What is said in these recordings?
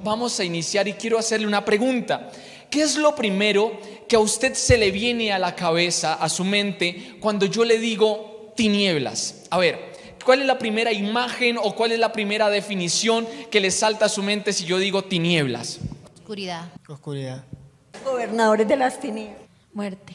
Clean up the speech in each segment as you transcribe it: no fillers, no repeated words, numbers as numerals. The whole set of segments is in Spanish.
vamos a iniciar y quiero hacerle una pregunta. ¿Qué es lo primero que a usted se le viene a la cabeza, a su mente, cuando yo le digo tinieblas? A ver, ¿cuál es la primera imagen o cuál es la primera definición que le salta a su mente si yo digo tinieblas? Oscuridad. Oscuridad. Gobernadores de las tinieblas. Muerte.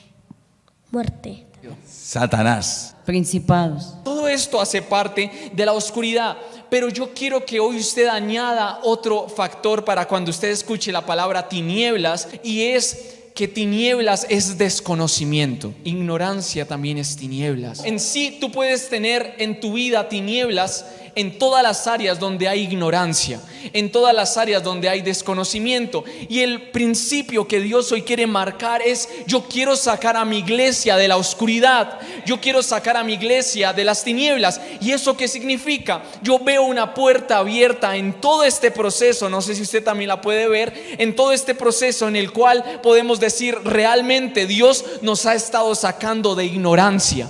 Muerte. Satanás. Principados. Todo esto hace parte de la oscuridad, pero yo quiero que hoy usted añada otro factor para cuando usted escuche la palabra tinieblas, y es que tinieblas es desconocimiento. Ignorancia también es tinieblas. En sí, tú puedes tener en tu vida tinieblas en todas las áreas donde hay ignorancia, en todas las áreas donde hay desconocimiento. Y el principio que Dios hoy quiere marcar es: yo quiero sacar a mi iglesia de la oscuridad, yo quiero sacar a mi iglesia de las tinieblas. ¿Y eso qué significa? Yo veo una puerta abierta en todo este proceso, no sé si usted también la puede ver, en todo este proceso en el cual podemos decir realmente Dios nos ha estado sacando de ignorancia,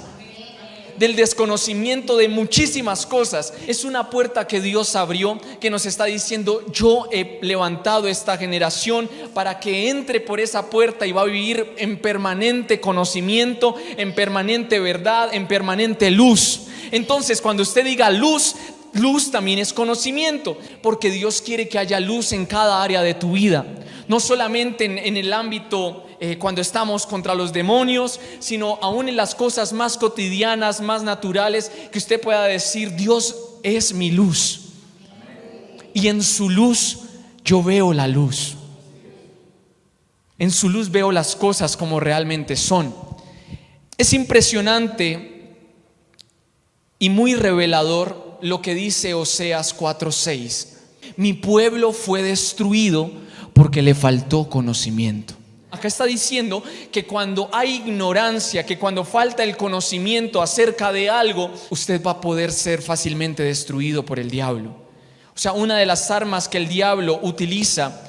del desconocimiento de muchísimas cosas. Es una puerta que Dios abrió, que nos está diciendo: yo he levantado esta generación para que entre por esa puerta y va a vivir en permanente conocimiento, en permanente verdad, en permanente luz. Entonces, cuando usted diga luz, luz también es conocimiento, porque Dios quiere que haya luz en cada área de tu vida. No solamente en el ámbito cuando estamos contra los demonios, sino aún en las cosas más cotidianas, más naturales, que usted pueda decir: Dios es mi luz, y en su luz yo veo la luz. En su luz veo las cosas como realmente son. Es impresionante y muy revelador lo que dice Oseas 4:6. Mi pueblo fue destruido porque le faltó conocimiento. Acá está diciendo que cuando hay ignorancia, que cuando falta el conocimiento acerca de algo, usted va a poder ser fácilmente destruido por el diablo. O sea, una de las armas que el diablo utiliza,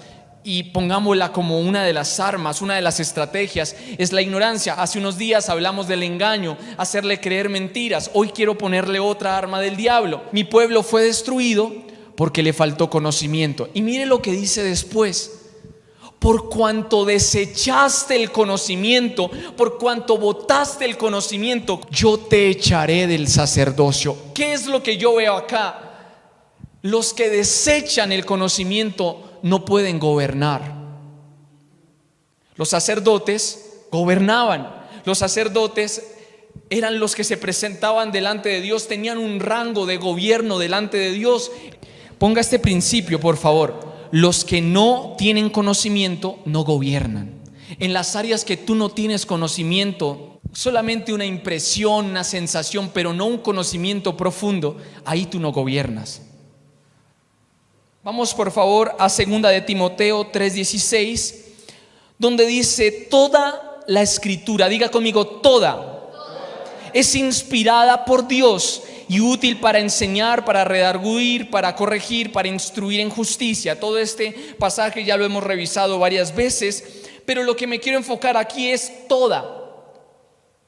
y pongámosla como una de las armas, una de las estrategias, es la ignorancia. Hace unos días hablamos del engaño, hacerle creer mentiras. Hoy quiero ponerle otra arma del diablo. Mi pueblo fue destruido porque le faltó conocimiento. Y mire lo que dice después: por cuanto desechaste el conocimiento, por cuanto botaste el conocimiento, yo te echaré del sacerdocio. ¿Qué es lo que yo veo acá? Los que desechan el conocimiento no pueden gobernar. Los sacerdotes gobernaban. Los sacerdotes eran los que se presentaban delante de Dios, tenían un rango de gobierno delante de Dios. Ponga este principio, por favor: los que no tienen conocimiento no gobiernan. En las áreas que tú no tienes conocimiento, solamente una impresión, una sensación, pero no un conocimiento profundo, ahí tú no gobiernas. Vamos por favor a 2 de Timoteo 3:16, donde dice: toda la escritura, diga conmigo, toda, es inspirada por Dios y útil para enseñar, para redarguir, para corregir, para instruir en justicia. Todo este pasaje ya lo hemos revisado varias veces, pero lo que me quiero enfocar aquí es toda. O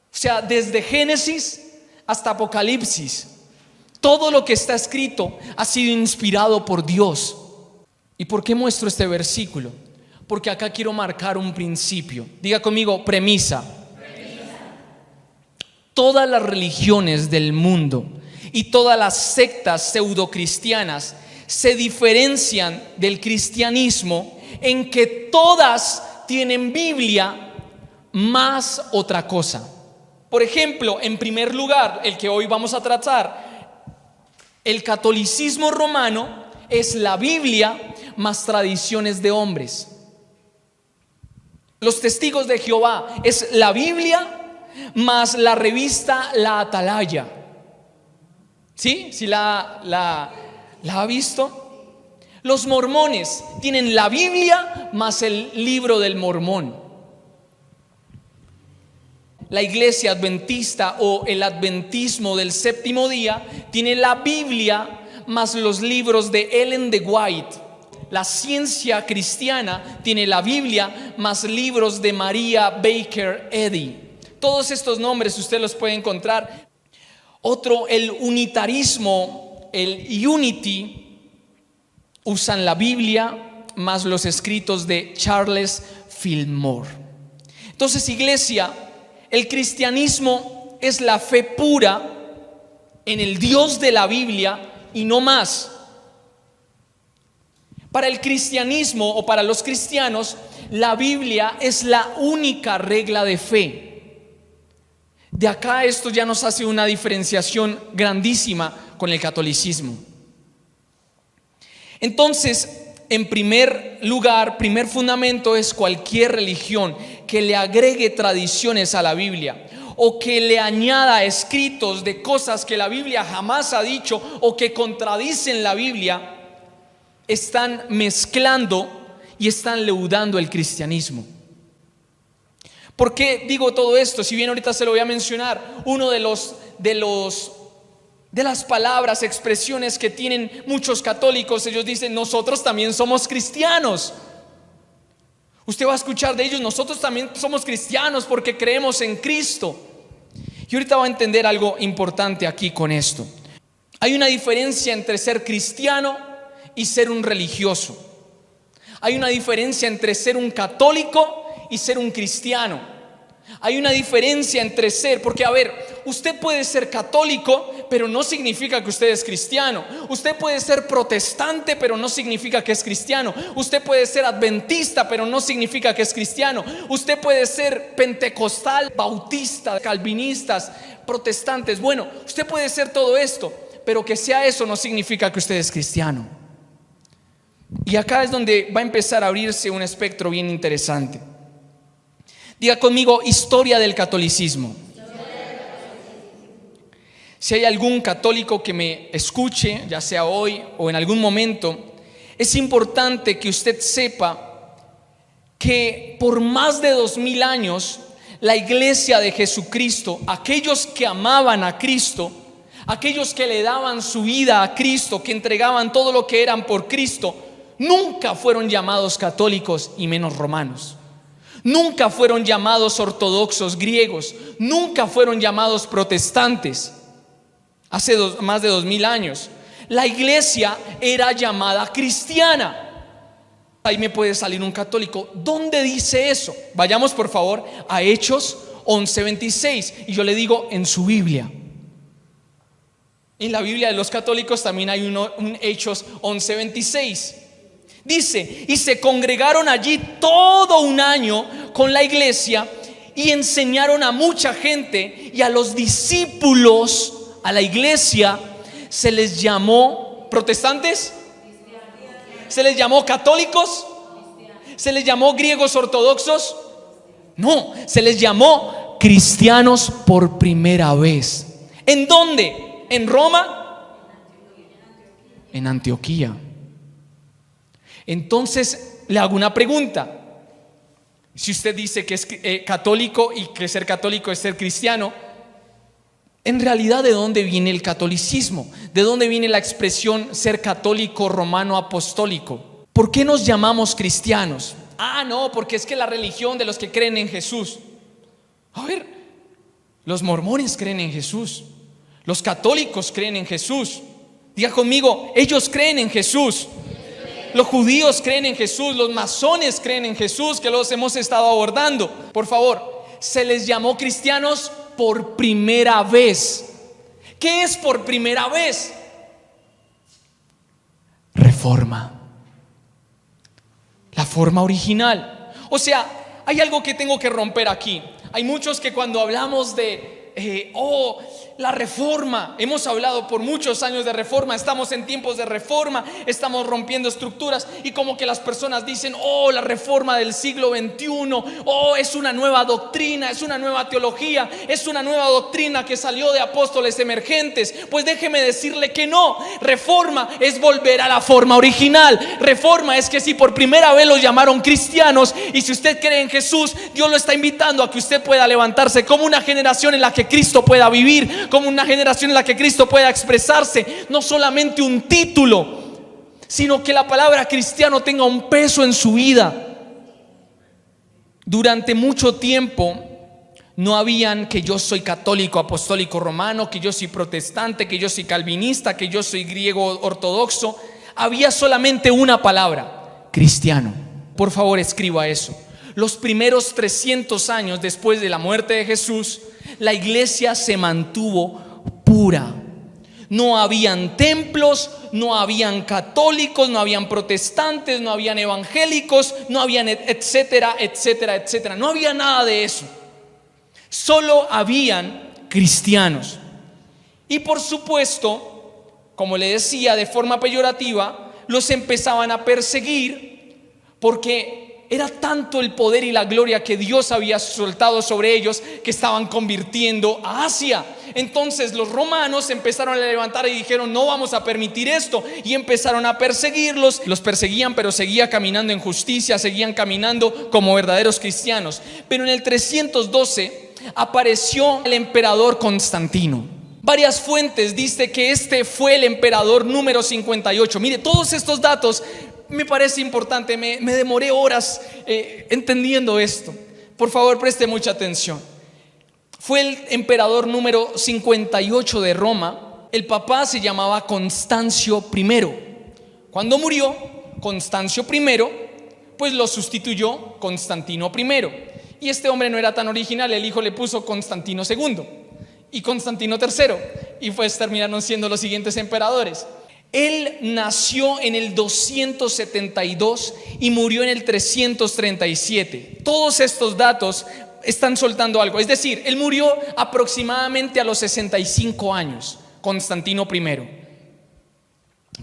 sea, desde Génesis hasta Apocalipsis, todo lo que está escrito ha sido inspirado por Dios. ¿Y por qué muestro este versículo? Porque acá quiero marcar un principio. Diga conmigo, premisa. Todas las religiones del mundo y todas las sectas pseudocristianas se diferencian del cristianismo en que todas tienen Biblia más otra cosa. Por ejemplo, en primer lugar, el que hoy vamos a tratar, el catolicismo romano es la Biblia más tradiciones de hombres. Los testigos de Jehová es la Biblia más la revista La Atalaya. ¿Sí? ¿Sí la ha visto? Los mormones tienen la Biblia más el libro del Mormón. La iglesia adventista o el adventismo del séptimo día tiene la Biblia más los libros de Ellen G. White. La ciencia cristiana tiene la Biblia más libros de Maria Baker Eddy. Todos estos nombres usted los puede encontrar. Otro, el unitarismo, el unity, usan la Biblia más los escritos de Charles Fillmore. Entonces, iglesia, el cristianismo es la fe pura en el Dios de la Biblia y no más. Para el cristianismo o para los cristianos, la Biblia es la única regla de fe. De acá esto ya nos hace una diferenciación grandísima con el catolicismo. Entonces, en primer lugar, primer fundamento es cualquier religión que le agregue tradiciones a la Biblia o que le añada escritos de cosas que la Biblia jamás ha dicho o que contradicen la Biblia, están mezclando y están leudando el cristianismo. ¿Por qué digo todo esto? Si bien ahorita se lo voy a mencionar, uno de las palabras, expresiones que tienen muchos católicos, ellos dicen: nosotros también somos cristianos. Usted va a escuchar de ellos: nosotros también somos cristianos porque creemos en Cristo. Y ahorita va a entender algo importante aquí con esto. Hay una diferencia entre ser cristiano y ser un religioso. Hay una diferencia entre ser un católico y ser un cristiano. Hay una diferencia entre ser, porque a ver, usted puede ser católico, pero no significa que usted es cristiano. Usted puede ser protestante, pero no significa que es cristiano. Usted puede ser adventista, pero no significa que es cristiano. Usted puede ser pentecostal, bautista, calvinistas, protestantes. Bueno, usted puede ser todo esto, pero que sea eso no significa que usted es cristiano. Y acá es donde va a empezar a abrirse un espectro bien interesante. Diga conmigo: historia del catolicismo. Si hay algún católico que me escuche, ya sea hoy o en algún momento, es importante que usted sepa que por más de 2000 años la iglesia de Jesucristo, aquellos que amaban a Cristo, aquellos que le daban su vida a Cristo, que entregaban todo lo que eran por Cristo, nunca fueron llamados católicos y menos romanos. Nunca fueron llamados ortodoxos griegos. Nunca fueron llamados protestantes. Hace más de 2000 años la iglesia era llamada cristiana. Ahí me puede salir un católico: ¿dónde dice eso? Vayamos por favor a Hechos 11:26. Y yo le digo: en su Biblia. En la Biblia de los católicos también hay un Hechos 11:26. Dice: y se congregaron allí todo un año con la iglesia y enseñaron a mucha gente, y a los discípulos, a la iglesia, se les llamó protestantes, se les llamó católicos, se les llamó griegos ortodoxos. No, se les llamó cristianos por primera vez. ¿En dónde? ¿En Roma? En Antioquía. Entonces le hago una pregunta. Si usted dice que es católico y que ser católico es ser cristiano, en realidad, ¿de dónde viene el catolicismo? ¿De dónde viene la expresión ser católico romano apostólico? ¿Por qué nos llamamos cristianos? No, porque es que la religión de los que creen en Jesús. A ver, los mormones creen en Jesús, los católicos creen en Jesús. Diga conmigo: ellos creen en Jesús. Los judíos creen en Jesús, los masones creen en Jesús, que los hemos estado abordando. Por favor, se les llamó cristianos por primera vez. ¿Qué es por primera vez? Reforma. La forma original. O sea, hay algo que tengo que romper aquí. Hay muchos que cuando hablamos de la reforma, hemos hablado por muchos años de reforma, estamos en tiempos de reforma, estamos rompiendo estructuras, y como que las personas dicen: la reforma del siglo XXI, es una nueva doctrina, es una nueva teología, es una nueva doctrina que salió de apóstoles emergentes. Pues déjeme decirle que no. Reforma es volver a la forma original. Reforma es que si por primera vez los llamaron cristianos, y si usted cree en Jesús, Dios lo está invitando a que usted pueda levantarse como una generación en la que Cristo pueda vivir, como una generación en la que Cristo pueda expresarse. No solamente un título, sino que la palabra cristiano tenga un peso en su vida. Durante mucho tiempo no habían que yo soy católico, apostólico romano, que yo soy protestante, que yo soy calvinista, que yo soy griego ortodoxo. Había solamente una palabra: cristiano. Por favor, escriba eso. Los primeros 300 años después de la muerte de Jesús, la iglesia se mantuvo pura. No habían templos, no habían católicos, no habían protestantes, no habían evangélicos, no habían etcétera, etcétera, etcétera. No había nada de eso. Solo habían cristianos. Y por supuesto, como le decía, de forma peyorativa, los empezaban a perseguir porque era tanto el poder y la gloria que Dios había soltado sobre ellos que estaban convirtiendo a Asia. Entonces los romanos empezaron a levantar y dijeron: no vamos a permitir esto, y empezaron a perseguirlos. Los perseguían, pero seguía caminando en justicia, seguían caminando como verdaderos cristianos. Pero en el 312 apareció el emperador Constantino. Varias fuentes dicen que este fue el emperador número 58. Mire, todos estos datos me parece importante. Me demoré horas entendiendo esto. Por favor, preste mucha atención. Fue el emperador número 58 de Roma. El papá se llamaba Constancio I. Cuando murió Constancio I, pues lo sustituyó Constantino I. Y este hombre no era tan original. El hijo le puso Constantino II y Constantino III, y pues terminaron siendo los siguientes emperadores. Él nació en el 272 y murió en el 337. Todos estos datos están soltando algo. Es decir, él murió aproximadamente a los 65 años, Constantino I.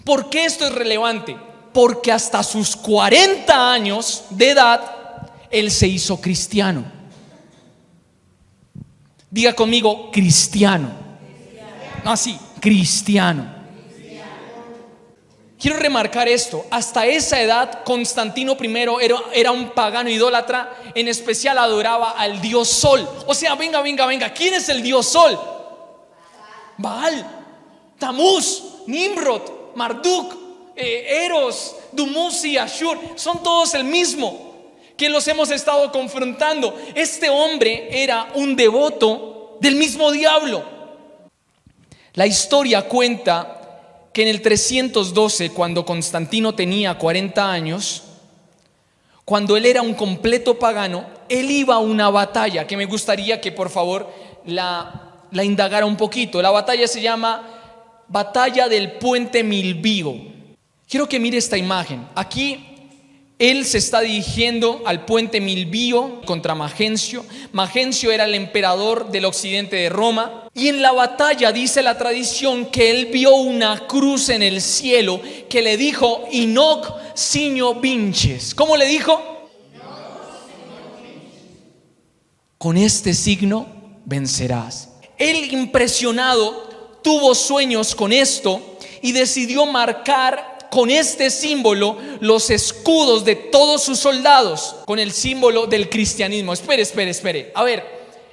¿Por qué esto es relevante? Porque hasta sus 40 años de edad, él se hizo cristiano. Diga conmigo: cristiano. No, así, cristiano. Quiero remarcar esto: hasta esa edad Constantino I era un pagano idólatra. En especial adoraba al dios Sol. O sea, venga, ¿quién es el dios Sol? Baal, Tamuz, Nimrod, Marduk, Eros, Dumuzi y Ashur. Son todos el mismo, que los hemos estado confrontando. Este hombre era un devoto del mismo diablo. La historia cuenta que en el 312, cuando Constantino tenía 40 años, cuando él era un completo pagano, él iba a una batalla que me gustaría que por favor la indagara un poquito. La batalla se llama Batalla del Puente Milvio. Quiero que mire esta imagen. Aquí él se está dirigiendo al puente Milvio contra Magencio. Magencio era el emperador del occidente de Roma. Y en la batalla dice la tradición que él vio una cruz en el cielo que le dijo: Inoc signo vinces. ¿Cómo le dijo? Con este signo vencerás. Él, impresionado, tuvo sueños con esto y decidió marcar con este símbolo los escudos de todos sus soldados, con el símbolo del cristianismo. Espere. A ver,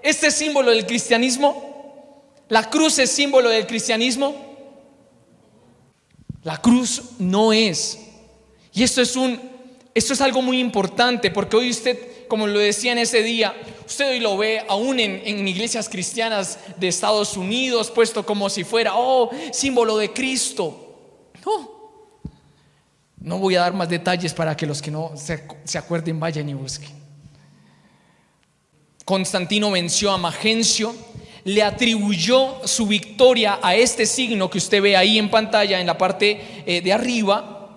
este símbolo del cristianismo, la cruz es símbolo del cristianismo. La cruz no es. Y esto es algo muy importante, porque hoy usted, como lo decía en ese día, usted hoy lo ve aún en iglesias cristianas de Estados Unidos, puesto como si fuera símbolo de Cristo. No voy a dar más detalles para que los que no se acuerden vayan y busquen. Constantino venció a Magencio, le atribuyó su victoria a este signo que usted ve ahí en pantalla en la parte de arriba.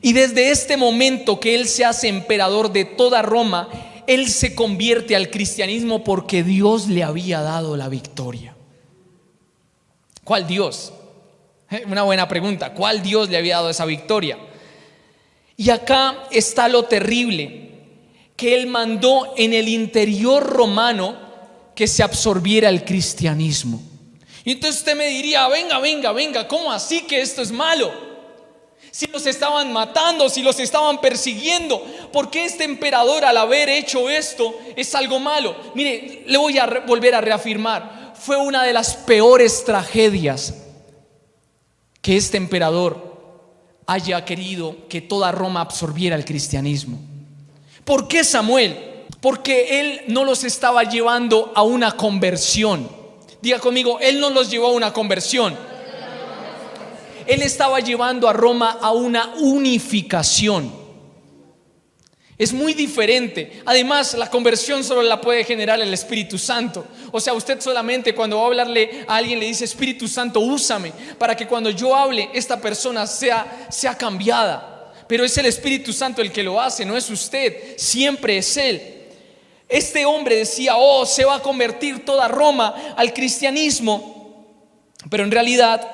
Y desde este momento que él se hace emperador de toda Roma, él se convierte al cristianismo porque Dios le había dado la victoria. ¿Cuál Dios? Una buena pregunta. ¿Cuál Dios le había dado esa victoria? Y acá está lo terrible, que él mandó en el interior romano que se absorbiera el cristianismo. Y entonces usted me diría: venga, ¿cómo así que esto es malo? Si los estaban matando, si los estaban persiguiendo, ¿por qué este emperador, al haber hecho esto, es algo malo? Mire, le voy a volver a reafirmar: fue una de las peores tragedias que este emperador haya querido que toda Roma absorbiera el cristianismo. ¿Por qué, Samuel? Porque él no los estaba llevando a una conversión. Diga conmigo: él no los llevó a una conversión. Él estaba llevando a Roma a una unificación. Es muy diferente. Además, la conversión solo la puede generar el Espíritu Santo. O sea, usted solamente cuando va a hablarle a alguien le dice: Espíritu Santo, úsame para que cuando yo hable esta persona sea cambiada. Pero es el Espíritu Santo el que lo hace, no es usted, siempre es Él. Este hombre decía: oh, se va a convertir toda Roma al cristianismo. Pero en realidad,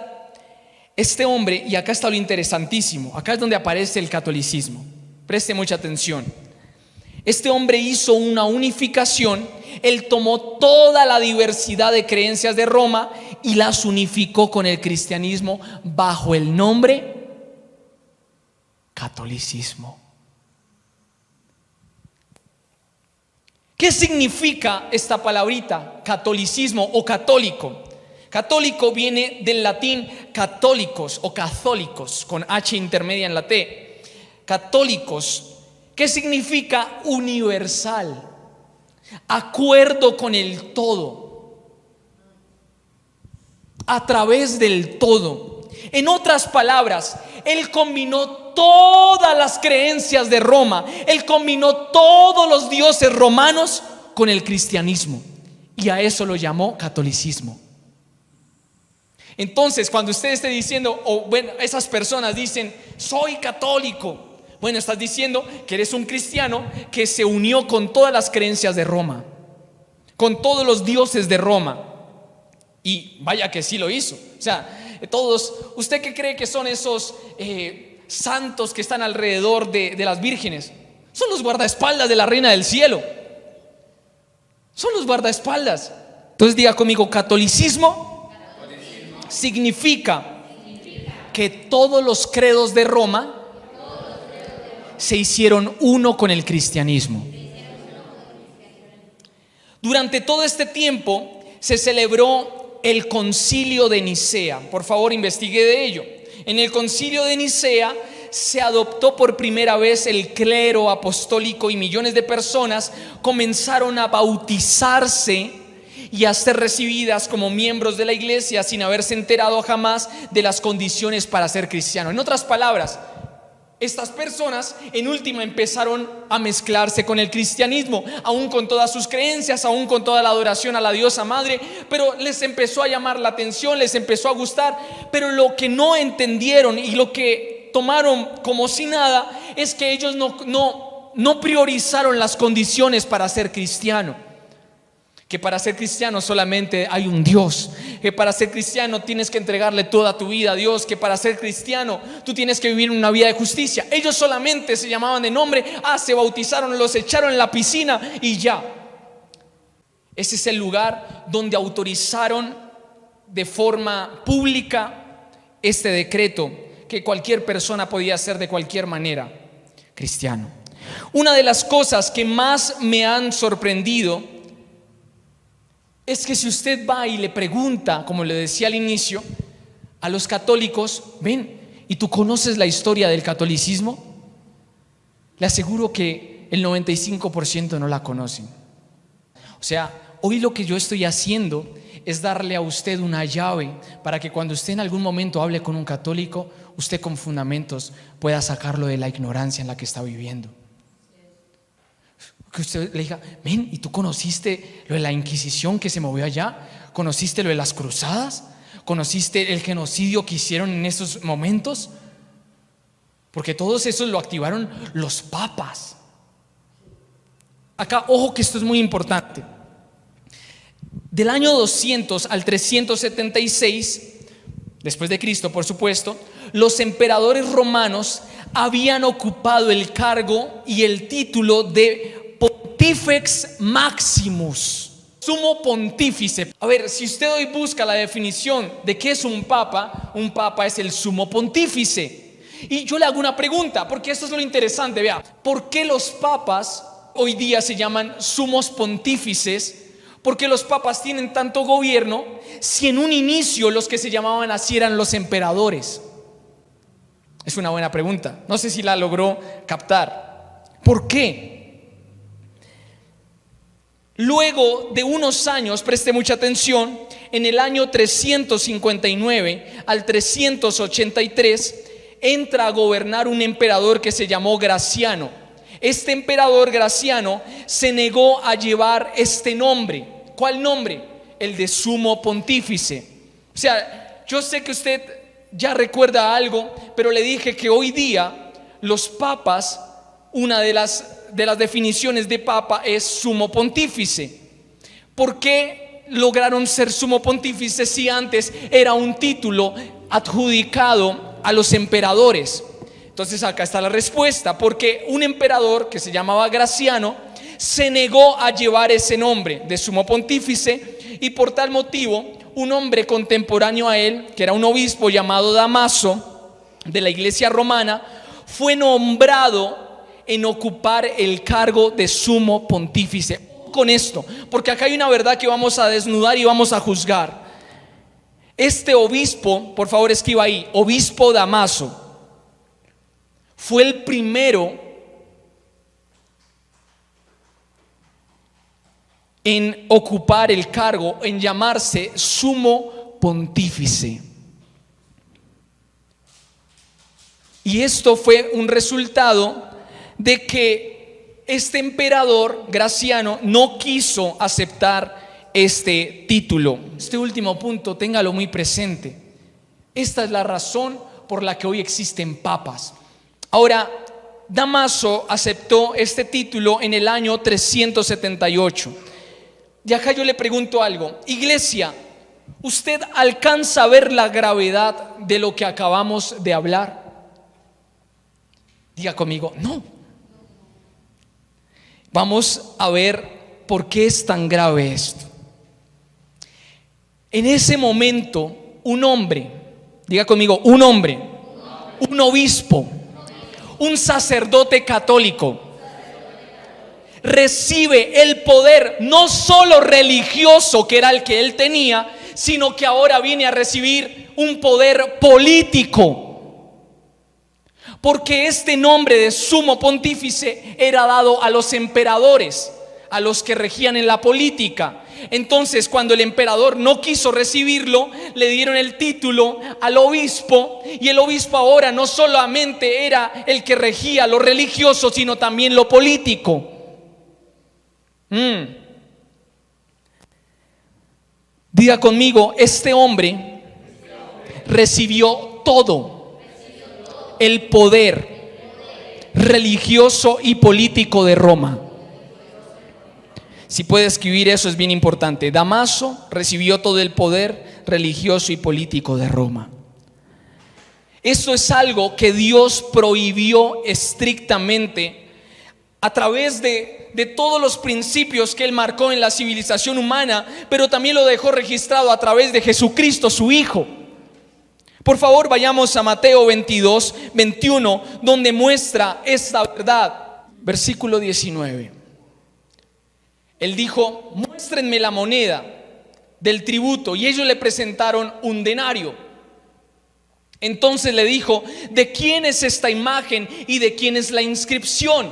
este hombre, y acá está lo interesantísimo, acá es donde aparece el catolicismo. Preste mucha atención. Este hombre hizo una unificación. Él tomó toda la diversidad de creencias de Roma y las unificó con el cristianismo bajo el nombre catolicismo. ¿Qué significa esta palabrita catolicismo o católico? Católico viene del latín católicos o católicos con H intermedia en la T. Católicos, ¿qué significa? Universal, acuerdo con el todo, a través del todo. En otras palabras, él combinó todas las creencias de Roma, él combinó todos los dioses romanos con el cristianismo, y a eso lo llamó catolicismo. Entonces, cuando usted esté diciendo, o bueno, esas personas dicen: soy católico, bueno, estás diciendo que eres un cristiano que se unió con todas las creencias de Roma, con todos los dioses de Roma. Y vaya que sí lo hizo. O sea, todos, ¿usted qué cree que son esos santos que están alrededor de las vírgenes? Son los guardaespaldas de la reina del cielo. Son los guardaespaldas. Entonces diga conmigo: catolicismo significa que todos los credos de Roma se hicieron uno con el cristianismo. Durante todo este tiempo se celebró el Concilio de Nicea. Por favor, investigue de ello. En el Concilio de Nicea se adoptó por primera vez el clero apostólico y millones de personas comenzaron a bautizarse y a ser recibidas como miembros de la iglesia sin haberse enterado jamás de las condiciones para ser cristiano. En otras palabras, estas personas en última empezaron a mezclarse con el cristianismo, aún con todas sus creencias, aún con toda la adoración a la diosa madre, pero les empezó a llamar la atención, les empezó a gustar. Pero lo que no entendieron y lo que tomaron como si nada es que ellos no priorizaron las condiciones para ser cristiano. Que para ser cristiano solamente hay un Dios, que para ser cristiano tienes que entregarle toda tu vida a Dios, que para ser cristiano tú tienes que vivir una vida de justicia. Ellos solamente se llamaban de nombre, se bautizaron, los echaron en la piscina y ya. Ese es el lugar donde autorizaron de forma pública este decreto, que cualquier persona podía hacer de cualquier manera cristiano. Una de las cosas que más me han sorprendido es que si usted va y le pregunta, como le decía al inicio, a los católicos: ven, ¿y tú conoces la historia del catolicismo? Le aseguro que el 95% no la conocen. O sea, hoy lo que yo estoy haciendo es darle a usted una llave para que cuando usted en algún momento hable con un católico, usted con fundamentos pueda sacarlo de la ignorancia en la que está viviendo. Que usted le diga: ven, ¿y tú conociste lo de la Inquisición que se movió allá? ¿Conociste lo de las cruzadas? ¿Conociste el genocidio que hicieron en esos momentos? Porque todos esos lo activaron los papas. Acá, ojo que esto es muy importante. Del año 200 al 376 después de Cristo, por supuesto, los emperadores romanos habían ocupado el cargo y el título de Pontifex Maximus, sumo pontífice. A ver, si usted hoy busca la definición de qué es un papa es el sumo pontífice. Y yo le hago una pregunta, porque esto es lo interesante, vea, ¿por qué los papas hoy día se llaman sumos pontífices? ¿Por qué los papas tienen tanto gobierno si en un inicio los que se llamaban así eran los emperadores? Es una buena pregunta, no sé si la logró captar. ¿Por qué? Luego de unos años, preste mucha atención, en el año 359 al 383, entra a gobernar un emperador que se llamó Graciano. Este emperador Graciano se negó a llevar este nombre. ¿Cuál nombre? El de sumo pontífice. O sea, yo sé que usted ya recuerda algo, pero le dije que hoy día los papas, una de las definiciones de papa es sumo pontífice. ¿Por qué lograron ser sumo pontífice si antes era un título adjudicado a los emperadores? Entonces acá está la respuesta: porque un emperador que se llamaba Graciano se negó a llevar ese nombre de sumo pontífice, y por tal motivo un hombre contemporáneo a él, que era un obispo llamado Damaso de la iglesia romana, fue nombrado en ocupar el cargo de sumo pontífice. Con esto, porque acá hay una verdad que vamos a desnudar y vamos a juzgar. Este obispo, por favor escriba ahí, obispo Damaso, fue el primero en ocupar el cargo, en llamarse sumo pontífice. Y esto fue un resultado de que este emperador Graciano no quiso aceptar este título. Este último punto, téngalo muy presente. Esta es la razón por la que hoy existen papas. Ahora, Damaso aceptó este título en el año 378. Y acá yo le pregunto algo, iglesia, ¿usted alcanza a ver la gravedad de lo que acabamos de hablar? Diga conmigo, no. Vamos a ver por qué es tan grave esto. En ese momento, un hombre, diga conmigo, un hombre, un obispo, un sacerdote católico, recibe el poder no solo religioso, que era el que él tenía, sino que ahora viene a recibir un poder político. Porque este nombre de sumo pontífice era dado a los emperadores, a los que regían en la política. Entonces, cuando el emperador no quiso recibirlo, le dieron el título al obispo, y el obispo ahora no solamente era el que regía lo religioso, sino también lo político. Diga conmigo, este hombre recibió todo el poder religioso y político de Roma. Si puede escribir eso, es bien importante. Damaso recibió todo el poder religioso y político de Roma. Esto es algo que Dios prohibió estrictamente a través de todos los principios que Él marcó en la civilización humana, pero también lo dejó registrado a través de Jesucristo, su Hijo. Por favor, vayamos a Mateo 22, 21, donde muestra esta verdad. Versículo 19. Él dijo: muéstrenme la moneda del tributo. Y ellos le presentaron un denario. Entonces le dijo: ¿de quién es esta imagen y de quién es la inscripción?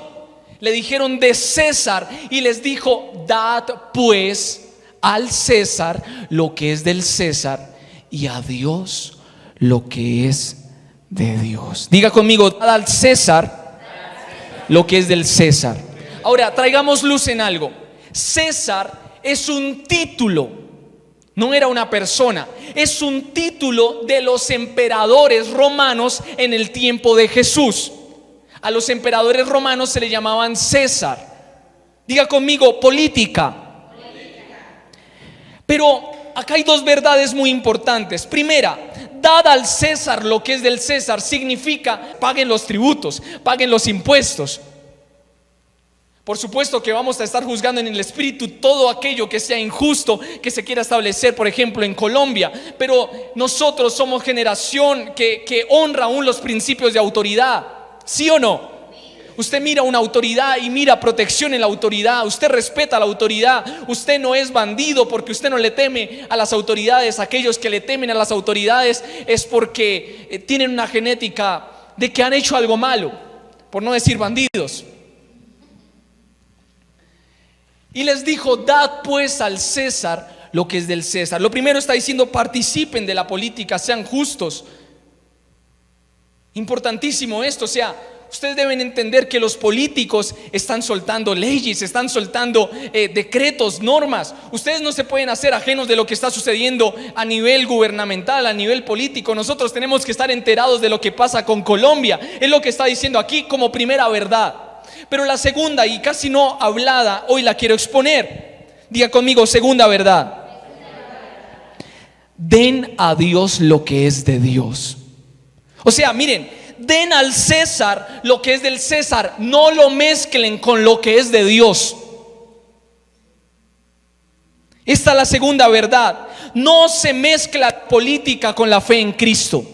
Le dijeron: de César. Y les dijo: dad pues al César lo que es del César, y a Dios lo que es de Dios. Diga conmigo: dad al César lo que es del César. Ahora, traigamos luz en algo. César es un título, no era una persona. Es un título de los emperadores romanos en el tiempo de Jesús. A los emperadores romanos se le llamaban César. Diga conmigo: política. Pero acá hay dos verdades muy importantes. Primera, dad al César lo que es del César significa: paguen los tributos, paguen los impuestos. Por supuesto que vamos a estar juzgando en el espíritu todo aquello que sea injusto, que se quiera establecer, por ejemplo, en Colombia. Pero nosotros somos generación que honra aún los principios de autoridad. ¿Sí o no? Usted mira una autoridad y mira protección en la autoridad. Usted respeta a la autoridad. Usted no es bandido porque usted no le teme a las autoridades. Aquellos que le temen a las autoridades es porque tienen una genética de que han hecho algo malo, por no decir bandidos. Y les dijo: dad pues al César lo que es del César. Lo primero está diciendo: participen de la política, sean justos. Importantísimo esto, o sea, ustedes deben entender que los políticos están soltando leyes, están soltando decretos, normas. Ustedes no se pueden hacer ajenos de lo que está sucediendo a nivel gubernamental, a nivel político. Nosotros tenemos que estar enterados de lo que pasa con Colombia. Es lo que está diciendo aquí como primera verdad. Pero la segunda, y casi no hablada, hoy la quiero exponer. Diga conmigo: segunda verdad. Den a Dios lo que es de Dios. O sea, miren, den al César lo que es del César, no lo mezclen con lo que es de Dios. Esta es la segunda verdad. No se mezcla política con la fe en Cristo.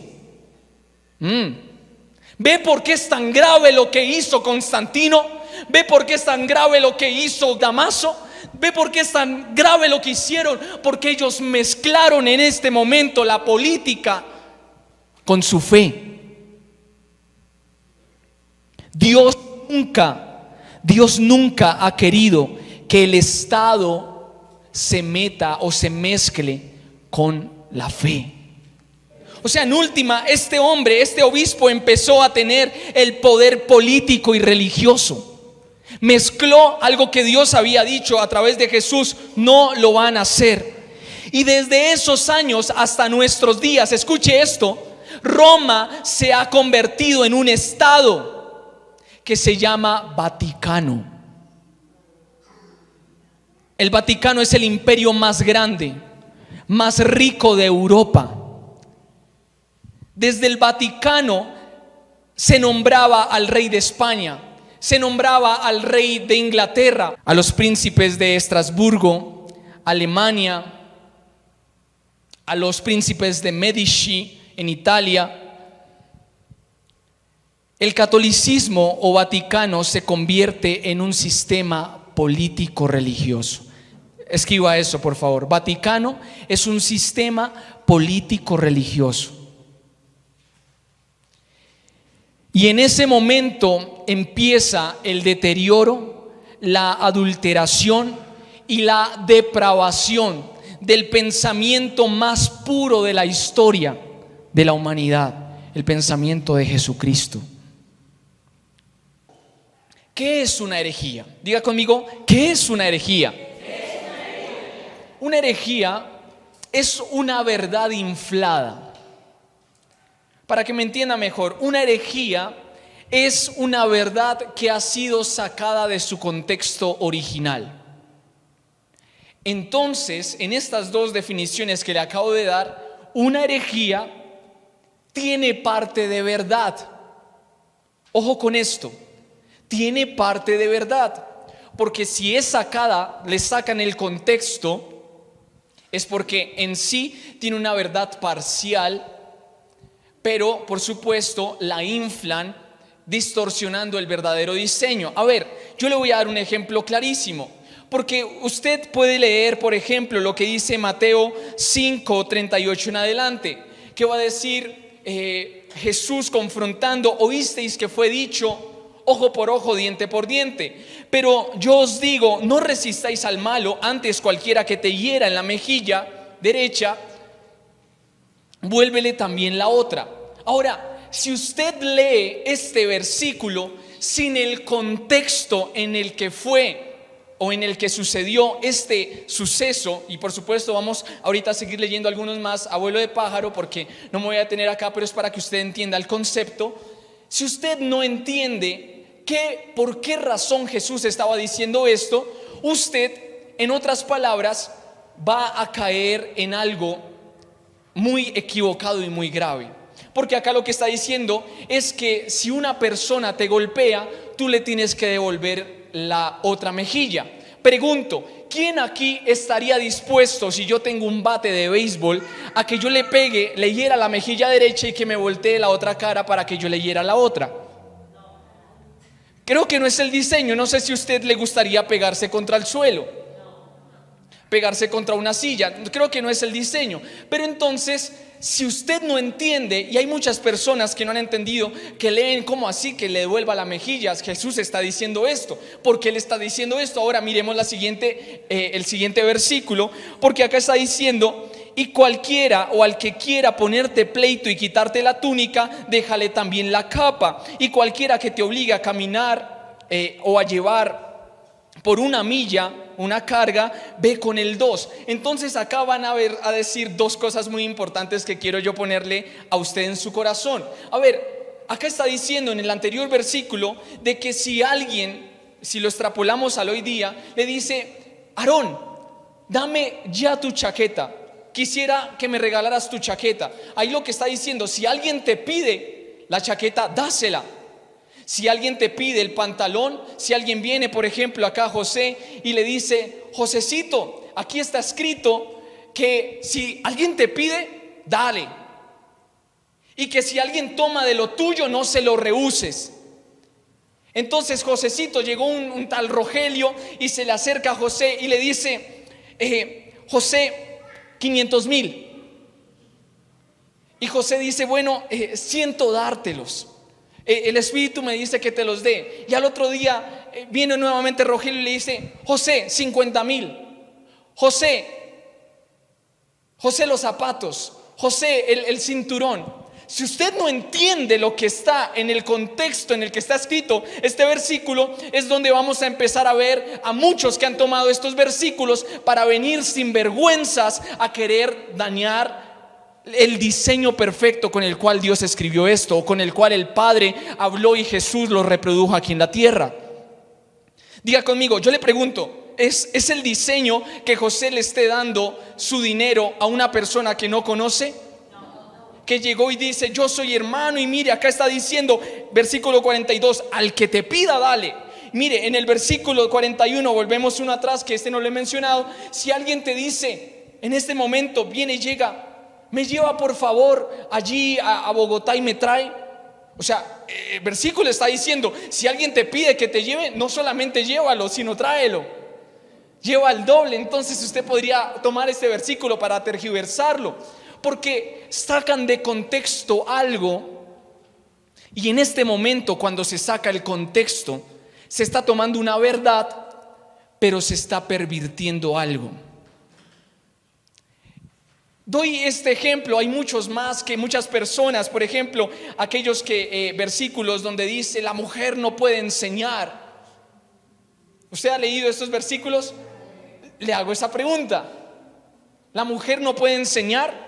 ¿Ve por qué es tan grave lo que hizo Constantino? ¿Ve por qué es tan grave lo que hizo Damaso? ¿Ve por qué es tan grave lo que hicieron? Porque ellos mezclaron en este momento la política con su fe. Dios nunca ha querido que el Estado se meta o se mezcle con la fe. O sea, en última, este obispo empezó a tener el poder político y religioso. Mezcló algo que Dios había dicho a través de Jesús: no lo van a hacer. Y desde esos años hasta nuestros días, escuche esto, Roma se ha convertido en un estado que se llama Vaticano. El Vaticano es el imperio más grande, más rico de Europa. Desde el Vaticano se nombraba al rey de España, se nombraba al rey de Inglaterra, a los príncipes de Estrasburgo, Alemania, a los príncipes de Medici en Italia. El catolicismo o Vaticano se convierte en un sistema político religioso. Escriba eso, por favor. Vaticano es un sistema político religioso. Y en ese momento empieza el deterioro, la adulteración y la depravación del pensamiento más puro de la historia de la humanidad, el pensamiento de Jesucristo. ¿Qué es una herejía? Diga conmigo: ¿qué es una herejía? Una herejía es una verdad inflada. Para que me entienda mejor, una herejía es una verdad que ha sido sacada de su contexto original. Entonces, en estas dos definiciones que le acabo de dar, una herejía tiene parte de verdad. Ojo con esto, tiene parte de verdad, porque si es sacada, le sacan el contexto, es porque en sí tiene una verdad parcial, pero por supuesto la inflan, distorsionando el verdadero diseño. A ver, yo le voy a dar un ejemplo clarísimo, porque usted puede leer, por ejemplo, lo que dice Mateo 5:38 en adelante, que va a decir Jesús confrontando: oísteis que fue dicho, ojo por ojo, diente por diente. Pero yo os digo, no resistáis al malo, antes cualquiera que te hiera en la mejilla derecha, vuélvele también la otra. Ahora, si usted lee este versículo sin el contexto en el que fue o en el que sucedió este suceso, y por supuesto vamos ahorita a seguir leyendo algunos más a vuelo de pájaro porque no me voy a detener acá, pero es para que usted entienda el concepto. Si usted no entiende por qué razón Jesús estaba diciendo esto, usted, en otras palabras, va a caer en algo muy equivocado y muy grave. Porque acá lo que está diciendo es que si una persona te golpea, tú le tienes que devolver la otra mejilla. Pregunto, ¿quién aquí estaría dispuesto, si yo tengo un bate de béisbol, a que yo le pegue, le hiera la mejilla derecha y que me voltee la otra cara para que yo le hiera la otra? Creo que no es el diseño. No sé si a usted le gustaría pegarse contra el suelo, pegarse contra una silla. Creo que no es el diseño. Pero entonces si usted no entiende, y hay muchas personas que no han entendido, que leen como así, que le devuelva las mejillas, Jesús está diciendo esto. ¿Por qué le está diciendo esto? Ahora miremos el siguiente versículo, porque acá está diciendo: y cualquiera o al que quiera ponerte pleito y quitarte la túnica, déjale también la capa. Y cualquiera que te obligue a caminar o a llevar por una milla una carga, ve con el 2. Entonces acá van a decir dos cosas muy importantes que quiero yo ponerle a usted en su corazón. A ver, acá está diciendo en el anterior versículo de que si alguien, si lo extrapolamos al hoy día, le dice: Aarón, dame ya tu chaqueta, quisiera que me regalaras tu chaqueta. Ahí lo que está diciendo: si alguien te pide la chaqueta, dásela. Si alguien te pide el pantalón, si alguien viene, por ejemplo, acá a José y le dice: Josecito, aquí está escrito que si alguien te pide, dale. Y que si alguien toma de lo tuyo, no se lo rehuses. Entonces Josecito, llegó un tal Rogelio y se le acerca a José y le dice: José, 500,000. Y José dice: bueno, siento dártelos. El Espíritu me dice que te los dé. Y al otro día viene nuevamente Rogelio y le dice: José, 50,000. José, los zapatos. José, el cinturón. Si usted no entiende lo que está en el contexto en el que está escrito este versículo, es donde vamos a empezar a ver a muchos que han tomado estos versículos para venir sin vergüenzas a querer dañar el diseño perfecto con el cual Dios escribió esto, o con el cual el Padre habló y Jesús lo reprodujo aquí en la tierra. Diga conmigo, yo le pregunto: ¿es el diseño que José le esté dando su dinero a una persona que no conoce? Que llegó y dice: yo soy hermano, y mire, acá está diciendo, versículo 42, al que te pida, dale. Mire, en el versículo 41, volvemos uno atrás, que no lo he mencionado. Si alguien te dice en este momento, viene y llega: me lleva por favor allí a Bogotá y me trae. O sea, el versículo está diciendo: si alguien te pide que te lleve, no solamente llévalo, sino tráelo. Lleva el doble. Entonces usted podría tomar este versículo para tergiversarlo, porque sacan de contexto algo. Y en este momento, cuando se saca el contexto, se está tomando una verdad, pero se está pervirtiendo algo. Doy este ejemplo, hay muchos más que muchas personas, por ejemplo, aquellos versículos donde dice: la mujer no puede enseñar. ¿Usted ha leído estos versículos? Le hago esa pregunta: ¿la mujer no puede enseñar?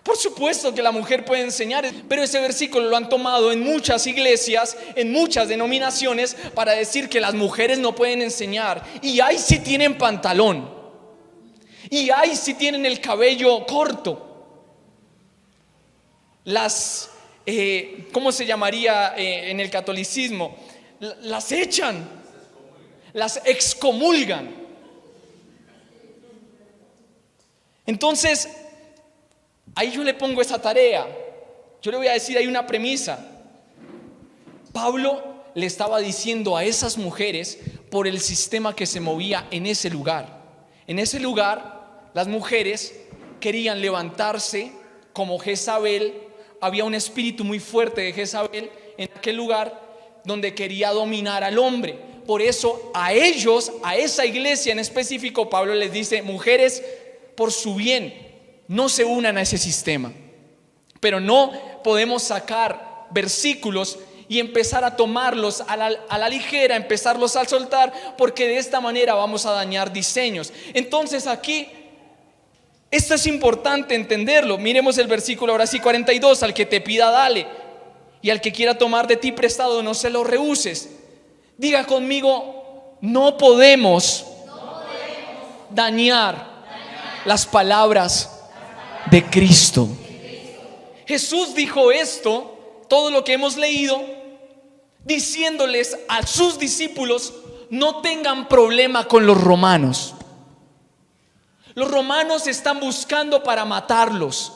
Por supuesto que la mujer puede enseñar, pero ese versículo lo han tomado en muchas iglesias, en muchas denominaciones, para decir que las mujeres no pueden enseñar. Y ahí sí tienen pantalón. Y ahí sí tienen el cabello corto. ¿Cómo se llamaría en el catolicismo? Las echan, las excomulgan. Entonces, ahí yo le pongo esa tarea. Yo le voy a decir, hay una premisa. Pablo le estaba diciendo a esas mujeres por el sistema que se movía en ese lugar. En ese lugar, las mujeres querían levantarse como Jezabel. Había un espíritu muy fuerte de Jezabel en aquel lugar donde quería dominar al hombre. Por eso a ellos, a esa iglesia en específico, Pablo les dice: mujeres, por su bien, no se unan a ese sistema. Pero no podemos sacar versículos y empezar a tomarlos a la ligera, empezarlos a soltar, porque de esta manera vamos a dañar diseños. Entonces aquí, esto es importante entenderlo. Miremos el versículo ahora sí, 42. Al que te pida, dale, y al que quiera tomar de ti prestado, no se lo rehuses. Diga conmigo: no podemos dañar las palabras de Cristo. Jesús dijo esto, todo lo que hemos leído, diciéndoles a sus discípulos: no tengan problema con los romanos. Los romanos están buscando para matarlos.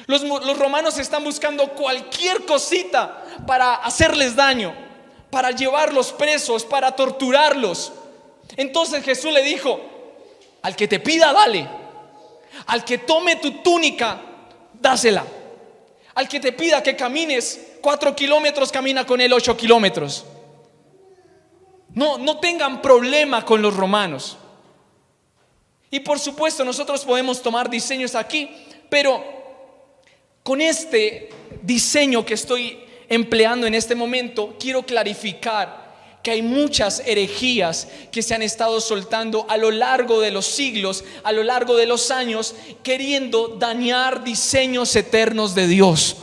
Los romanos están buscando cualquier cosita para hacerles daño, para llevarlos presos, para torturarlos. Entonces Jesús le dijo: al que te pida, dale. Al que tome tu túnica, dásela. Al que te pida que camines 4 kilómetros, camina con él 8 kilómetros. No tengan problema con los romanos. Y por supuesto nosotros podemos tomar diseños aquí, pero con este diseño que estoy empleando en este momento, quiero clarificar que hay muchas herejías que se han estado soltando a lo largo de los siglos, a lo largo de los años, queriendo dañar diseños eternos de Dios.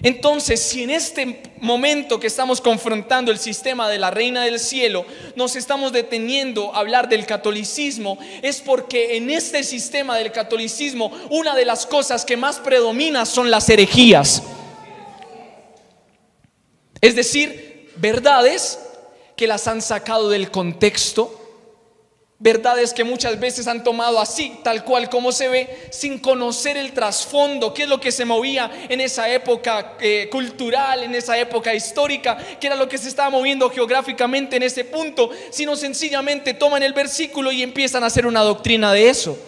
Entonces, si en este momento que estamos confrontando el sistema de la Reina del Cielo, nos estamos deteniendo a hablar del catolicismo, es porque en este sistema del catolicismo, una de las cosas que más predomina son las herejías. Es decir, verdades que las han sacado del contexto, verdades que muchas veces han tomado así, tal cual como se ve, sin conocer el trasfondo, qué es lo que se movía en esa época cultural, en esa época histórica, qué era lo que se estaba moviendo geográficamente en ese punto, sino sencillamente toman el versículo y empiezan a hacer una doctrina de eso.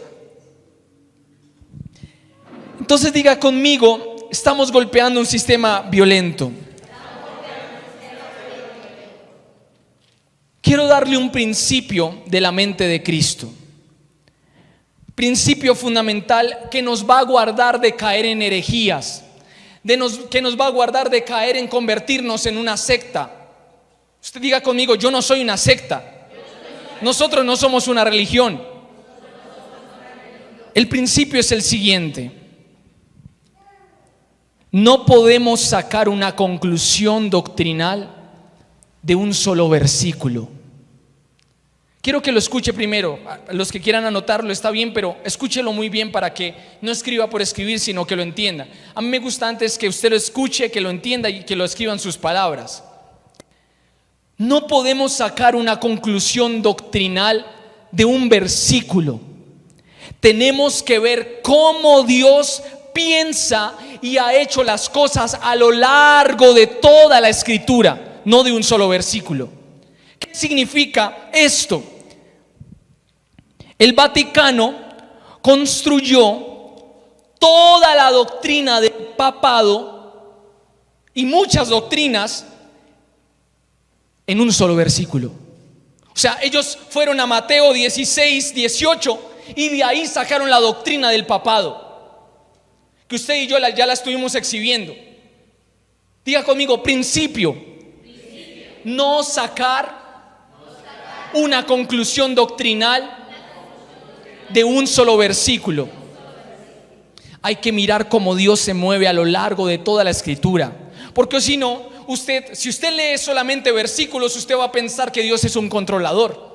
Entonces diga conmigo, estamos golpeando un sistema violento. Quiero darle un principio de la mente de Cristo. Principio fundamental que nos va a guardar de caer en herejías, que nos va a guardar de caer en convertirnos en una secta. Usted diga conmigo, yo no soy una secta. Nosotros no somos una religión. El principio es el siguiente: no podemos sacar una conclusión doctrinal de un solo versículo. Quiero que lo escuche primero. Los que quieran anotarlo está bien, pero escúchelo muy bien para que no escriba por escribir, sino que lo entienda. A mí me gusta antes que usted lo escuche, que lo entienda y que lo escriba en sus palabras. No podemos sacar una conclusión doctrinal de un versículo. Tenemos que ver cómo Dios piensa y ha hecho las cosas a lo largo de toda la Escritura, no de un solo versículo. ¿Qué significa esto? El Vaticano construyó toda la doctrina del papado y muchas doctrinas en un solo versículo. O sea, ellos fueron a Mateo 16, 18 y de ahí sacaron la doctrina del papado, que usted y yo ya la estuvimos exhibiendo. Diga conmigo, principio. No sacar una conclusión doctrinal de un solo versículo. Hay que mirar cómo Dios se mueve a lo largo de toda la Escritura, porque si no, si usted lee solamente versículos, usted va a pensar que Dios es un controlador,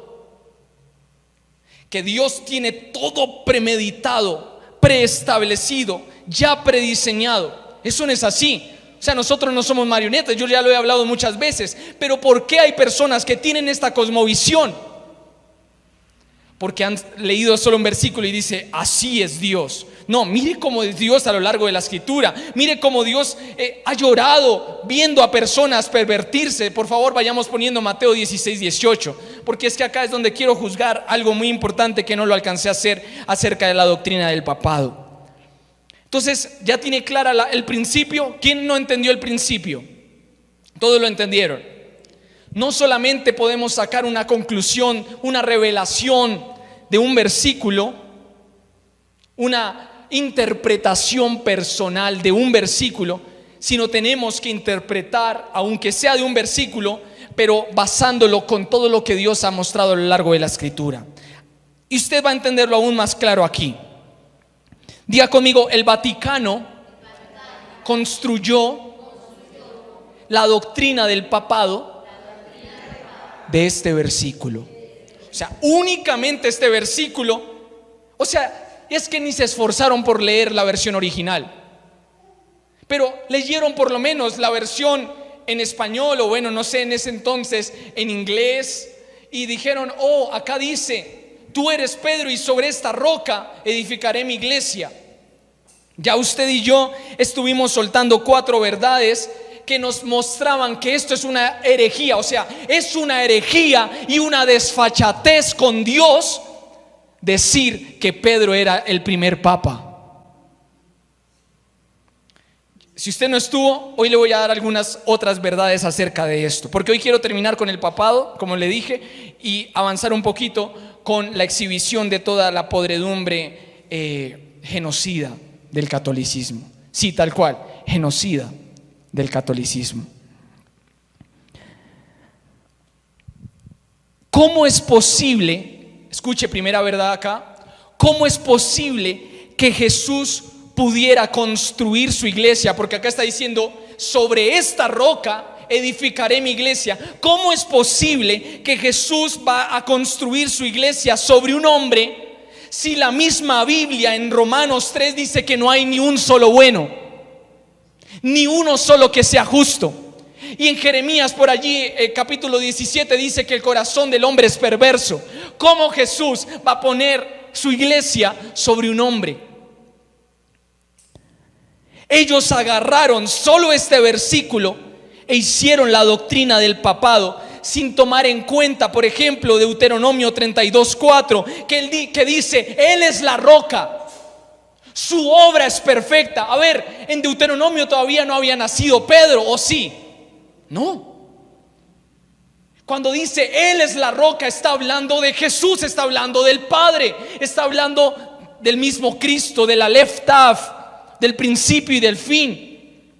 que Dios tiene todo premeditado, preestablecido, ya prediseñado. Eso no es así. O sea, nosotros no somos marionetas, yo ya lo he hablado muchas veces. Pero ¿por qué hay personas que tienen esta cosmovisión? Porque han leído solo un versículo y dice, así es Dios. No, mire cómo es Dios a lo largo de la Escritura. Mire cómo Dios ha llorado viendo a personas pervertirse. Por favor, vayamos poniendo Mateo 16, 18, porque es que acá es donde quiero juzgar algo muy importante que no lo alcancé a hacer acerca de la doctrina del papado. Entonces, ya tiene clara el principio. ¿Quién no entendió el principio? Todos lo entendieron. No solamente podemos sacar una conclusión, una revelación de un versículo, una interpretación personal de un versículo, sino tenemos que interpretar, aunque sea de un versículo, pero basándolo con todo lo que Dios ha mostrado a lo largo de la Escritura. Y usted va a entenderlo aún más claro aquí. Diga conmigo, el Vaticano construyó la doctrina del papado de este versículo. O sea, únicamente este versículo. O sea, es que ni se esforzaron por leer la versión original, pero leyeron por lo menos la versión en español, o bueno, no sé, en ese entonces en inglés, y dijeron, oh, acá dice, tú eres Pedro y sobre esta roca edificaré mi iglesia. Ya usted y yo estuvimos soltando 4 verdades que nos mostraban que esto es una herejía. O sea, es una herejía y una desfachatez con Dios decir que Pedro era el primer papa. Si usted no estuvo, hoy le voy a dar algunas otras verdades acerca de esto, porque hoy quiero terminar con el papado, como le dije, y avanzar un poquito con la exhibición de toda la podredumbre genocida del catolicismo. Sí, tal cual, genocida del catolicismo. ¿Cómo es posible, escuche primera verdad acá, cómo es posible que Jesús pudiera construir su iglesia? Porque acá está diciendo, sobre esta roca edificaré mi iglesia. ¿Cómo es posible que Jesús va a construir su iglesia sobre un hombre si la misma Biblia en Romanos 3 dice que no hay ni un solo bueno, ni uno solo que sea justo? Y en Jeremías por allí capítulo 17 dice que el corazón del hombre es perverso. ¿Cómo Jesús va a poner su iglesia sobre un hombre? Ellos agarraron solo este versículo e hicieron la doctrina del papado sin tomar en cuenta, por ejemplo, Deuteronomio 32:4, que dice, Él es la roca, su obra es perfecta. A ver, en Deuteronomio todavía no había nacido Pedro, ¿o sí? No. Cuando dice Él es la roca, está hablando de Jesús, está hablando del Padre, está hablando del mismo Cristo, del Aleph Tav, del principio y del fin.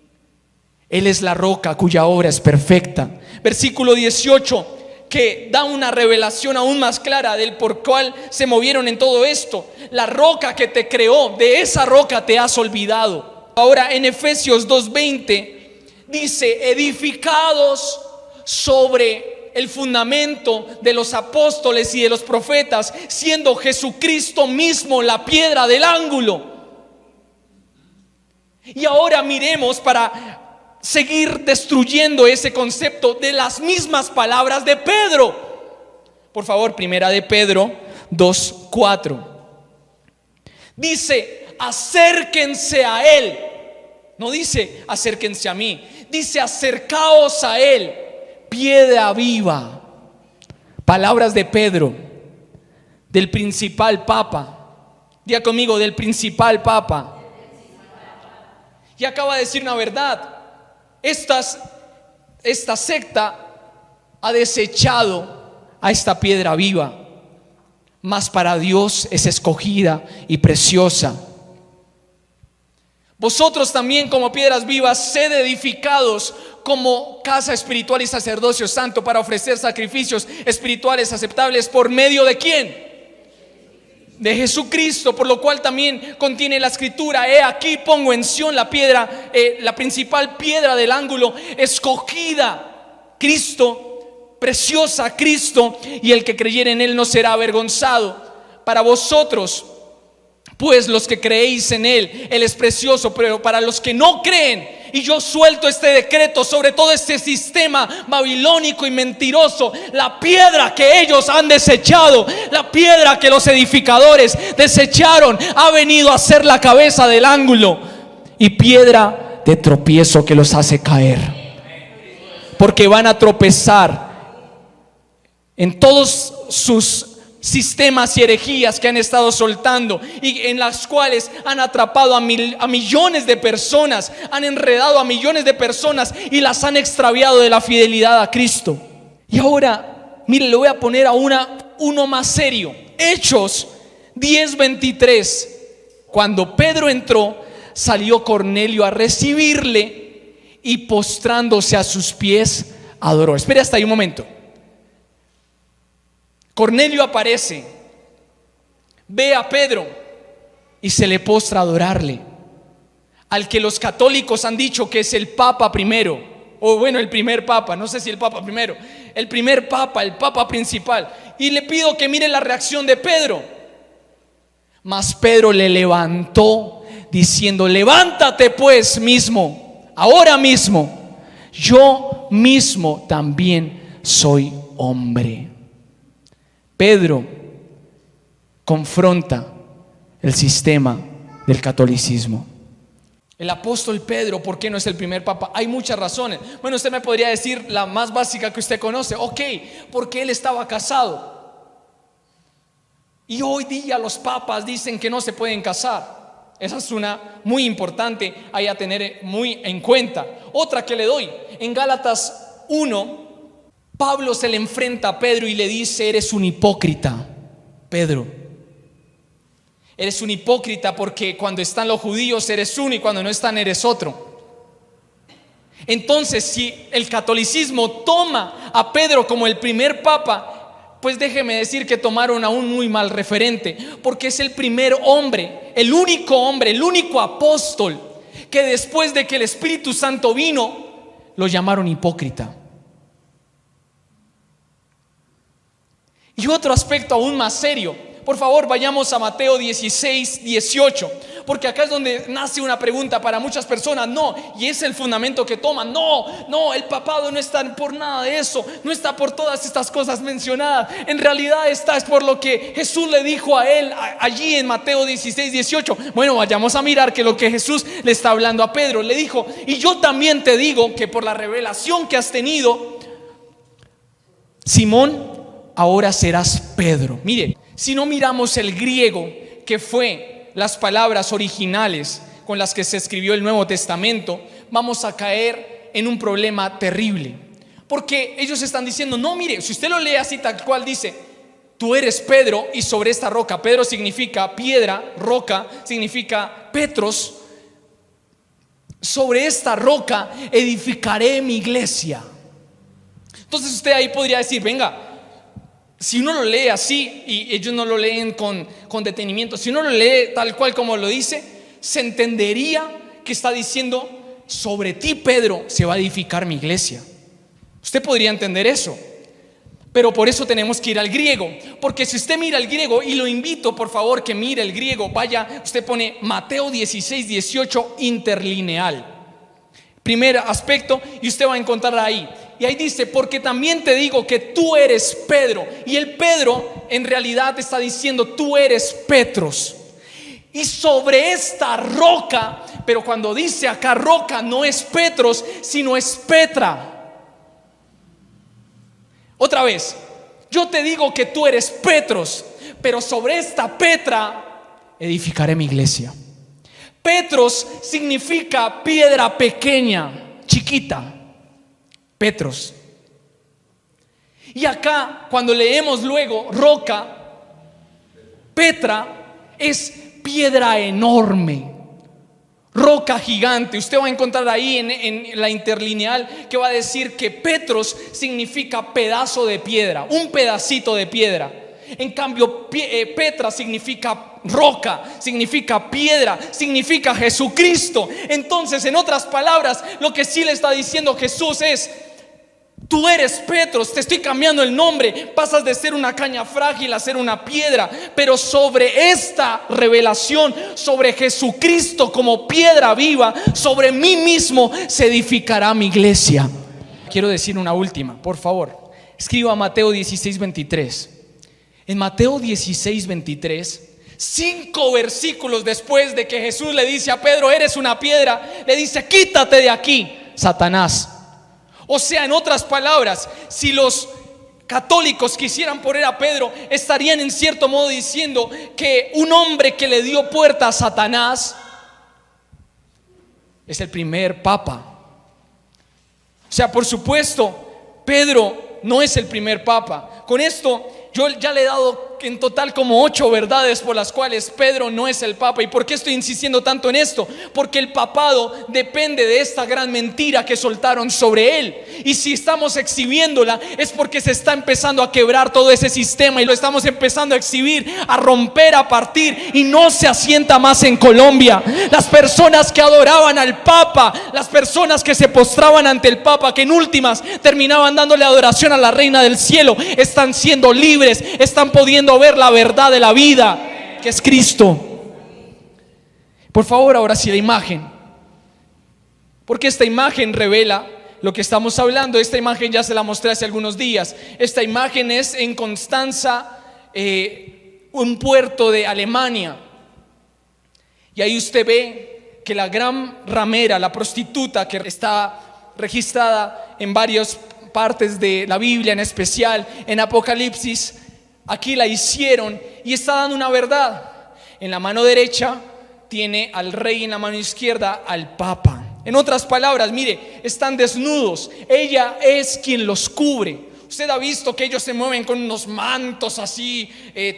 Él es la roca cuya obra es perfecta. Versículo 18, que da una revelación aún más clara del por cual se movieron en todo esto. La roca que te creó, de esa roca te has olvidado. Ahora en Efesios 2:20 dice, edificados sobre el fundamento de los apóstoles y de los profetas, siendo Jesucristo mismo la piedra del ángulo. Y ahora miremos, para seguir destruyendo ese concepto, de las mismas palabras de Pedro. Por favor, primera de Pedro 2:4. Dice, acérquense a Él. No dice acérquense a mí, dice acercaos a Él, piedra viva. Palabras de Pedro, del principal papa. Diga conmigo, del principal papa. Y acaba de decir una verdad. Esta secta ha desechado a esta piedra viva, mas para Dios es escogida y preciosa. Vosotros también, como piedras vivas, sed edificados como casa espiritual y sacerdocio santo, para ofrecer sacrificios espirituales aceptables. ¿Por medio de quién? De Jesucristo, por lo cual también contiene la escritura: he aquí pongo en Sión la piedra, la principal piedra del ángulo, escogida, Cristo, preciosa, Cristo, y el que creyere en Él no será avergonzado. Para vosotros, pues, los que creéis en Él, Él es precioso, pero para los que no creen, y yo suelto este decreto sobre todo este sistema babilónico y mentiroso, la piedra que ellos han desechado, la piedra que los edificadores desecharon, ha venido a ser la cabeza del ángulo y piedra de tropiezo que los hace caer, porque van a tropezar en todos sus sistemas y herejías que han estado soltando, y en las cuales han atrapado a millones de personas, han enredado a millones de personas y las han extraviado de la fidelidad a Cristo. Y ahora, mire, le voy a poner a uno más serio. Hechos 10:23. Cuando Pedro entró, salió Cornelio a recibirle y postrándose a sus pies adoró. Espere hasta ahí un momento. Cornelio aparece, ve a Pedro y se le postra a adorarle, al que los católicos han dicho que es el Papa primero, o bueno, el primer Papa, no sé si el Papa primero, el primer Papa, el Papa principal. Y le pido que mire la reacción de Pedro. Mas Pedro le levantó diciendo: levántate pues mismo, ahora mismo, yo mismo también soy hombre. Pedro confronta el sistema del catolicismo. El apóstol Pedro, ¿por qué no es el primer papa? Hay muchas razones. Bueno, usted me podría decir la más básica que usted conoce. Ok, porque él estaba casado. Y hoy día los papas dicen que no se pueden casar. Esa es una muy importante ahí a tener muy en cuenta. Otra que le doy, en Gálatas 1, Pablo se le enfrenta a Pedro y le dice: eres un hipócrita, Pedro. Eres un hipócrita porque cuando están los judíos eres uno y cuando no están eres otro. Entonces, si el catolicismo toma a Pedro como el primer papa, pues déjeme decir que tomaron a un muy mal referente, porque es el primer hombre, el único apóstol que después de que el Espíritu Santo vino, lo llamaron hipócrita. Y otro aspecto aún más serio, por favor vayamos a Mateo 16, 18, porque acá es donde nace una pregunta para muchas personas. No, y es el fundamento que toman. No, el papado no está por nada de eso, no está por todas estas cosas mencionadas. En realidad es por lo que Jesús le dijo a él allí en Mateo 16, 18. Bueno, vayamos a mirar que lo que Jesús le está hablando a Pedro. Le dijo: y yo también te digo que por la revelación que has tenido, Simón, ahora serás Pedro. Mire, si no miramos el griego, que fue las palabras originales con las que se escribió el Nuevo Testamento, vamos a caer en un problema terrible. Porque ellos están diciendo: no, mire, si usted lo lee así tal cual, dice: tú eres Pedro, y sobre esta roca. Pedro significa piedra, roca significa Petros. Sobre esta roca edificaré mi iglesia. Entonces usted ahí podría decir: venga, si uno lo lee así, y ellos no lo leen con detenimiento, si uno lo lee tal cual como lo dice, se entendería que está diciendo: sobre ti, Pedro, se va a edificar mi iglesia. Usted podría entender eso, pero por eso tenemos que ir al griego, porque si usted mira el griego, y lo invito por favor que mire el griego, vaya, usted pone Mateo 16, 18 interlineal, primer aspecto, y usted va a encontrar ahí. Y ahí dice: porque también te digo que tú eres Pedro. Y el Pedro en realidad está diciendo: tú eres Petros. Y sobre esta roca, pero cuando dice acá roca, no es Petros, sino es Petra. Otra vez, yo te digo que tú eres Petros, pero sobre esta Petra edificaré mi iglesia. Petros significa piedra pequeña, chiquita. Petros. Y acá cuando leemos luego roca, Petra, es piedra enorme, roca gigante. Usted va a encontrar ahí en la interlineal que va a decir que Petros significa pedazo de piedra, un pedacito de piedra. En cambio Petra significa roca, significa piedra, significa Jesucristo. Entonces, en otras palabras, lo que sí le está diciendo Jesús es: tú eres Petros, te estoy cambiando el nombre, pasas de ser una caña frágil a ser una piedra, pero sobre esta revelación, sobre Jesucristo como piedra viva, sobre mí mismo se edificará mi iglesia. Quiero decir una última, por favor, escriba Mateo 16, 23. En Mateo 16, 23, 5 versículos después de que Jesús le dice a Pedro: eres una piedra, le dice: quítate de aquí, Satanás. O sea, en otras palabras, si los católicos quisieran poner a Pedro, estarían en cierto modo diciendo que un hombre que le dio puerta a Satanás es el primer papa. O sea, por supuesto, Pedro no es el primer papa. Con esto yo ya le he dado en total como 8 verdades por las cuales Pedro no es el papa. ¿Y por qué estoy insistiendo tanto en esto? Porque el papado depende de esta gran mentira que soltaron sobre él. Y si estamos exhibiéndola es porque se está empezando a quebrar todo ese sistema, y lo estamos empezando a exhibir, a romper, a partir, y no se asienta más en Colombia. Las personas que adoraban al papa, las personas que se postraban ante el papa, que en últimas terminaban dándole adoración a la reina del cielo, están siendo libres, están pudiendo ver la verdad de la vida, que es Cristo. Por favor, ahora sí la imagen, porque esta imagen revela lo que estamos hablando. Esta imagen ya se la mostré hace algunos días. Esta imagen es en Constanza, un puerto de Alemania, y ahí usted ve que la gran ramera, la prostituta que está registrada en varias partes de la Biblia, en especial en Apocalipsis, aquí la hicieron, y está dando una verdad. En la mano derecha tiene al rey en la mano izquierda, al papa. En otras palabras, mire, están desnudos. Ella es quien los cubre. Usted ha visto que ellos se mueven con unos mantos así,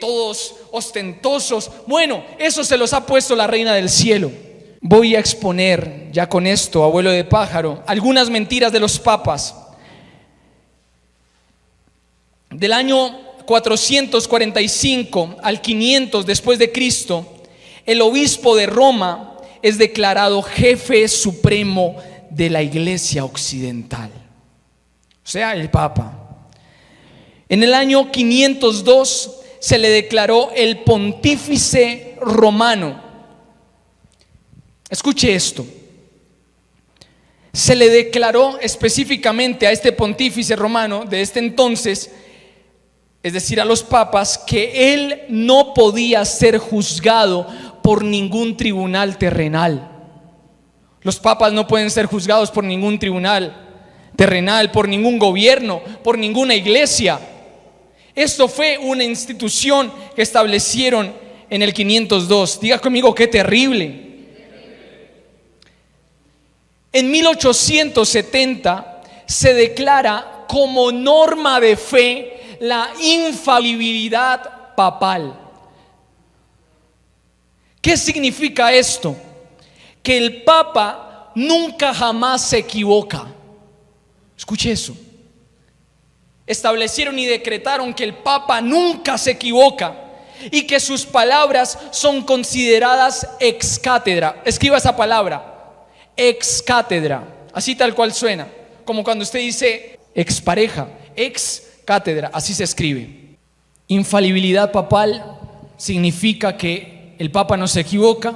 todos ostentosos. Bueno, eso se los ha puesto la reina del cielo. Voy a exponer ya con esto, abuelo de pájaro, algunas mentiras de los papas. Del año 445 al 500 después de Cristo, el obispo de Roma es declarado jefe supremo de la Iglesia occidental, o sea, el Papa. En el año 502 se le declaró el pontífice romano. Escuche esto. Se le declaró específicamente a este pontífice romano de este entonces, es decir, a los papas, que él no podía ser juzgado por ningún tribunal terrenal. Los papas no pueden ser juzgados por ningún tribunal terrenal, por ningún gobierno, por ninguna iglesia. Esto fue una institución que establecieron en el 502. Diga conmigo, qué terrible. En 1870 se declara como norma de fe la infalibilidad papal. ¿Qué significa esto? Que el Papa nunca jamás se equivoca. Escuche eso. Establecieron y decretaron que el Papa nunca se equivoca y que sus palabras son consideradas ex cátedra. Escriba esa palabra, ex cátedra, así tal cual suena, como cuando usted dice expareja, ex cátedra, así se escribe. Infalibilidad papal significa que el Papa no se equivoca,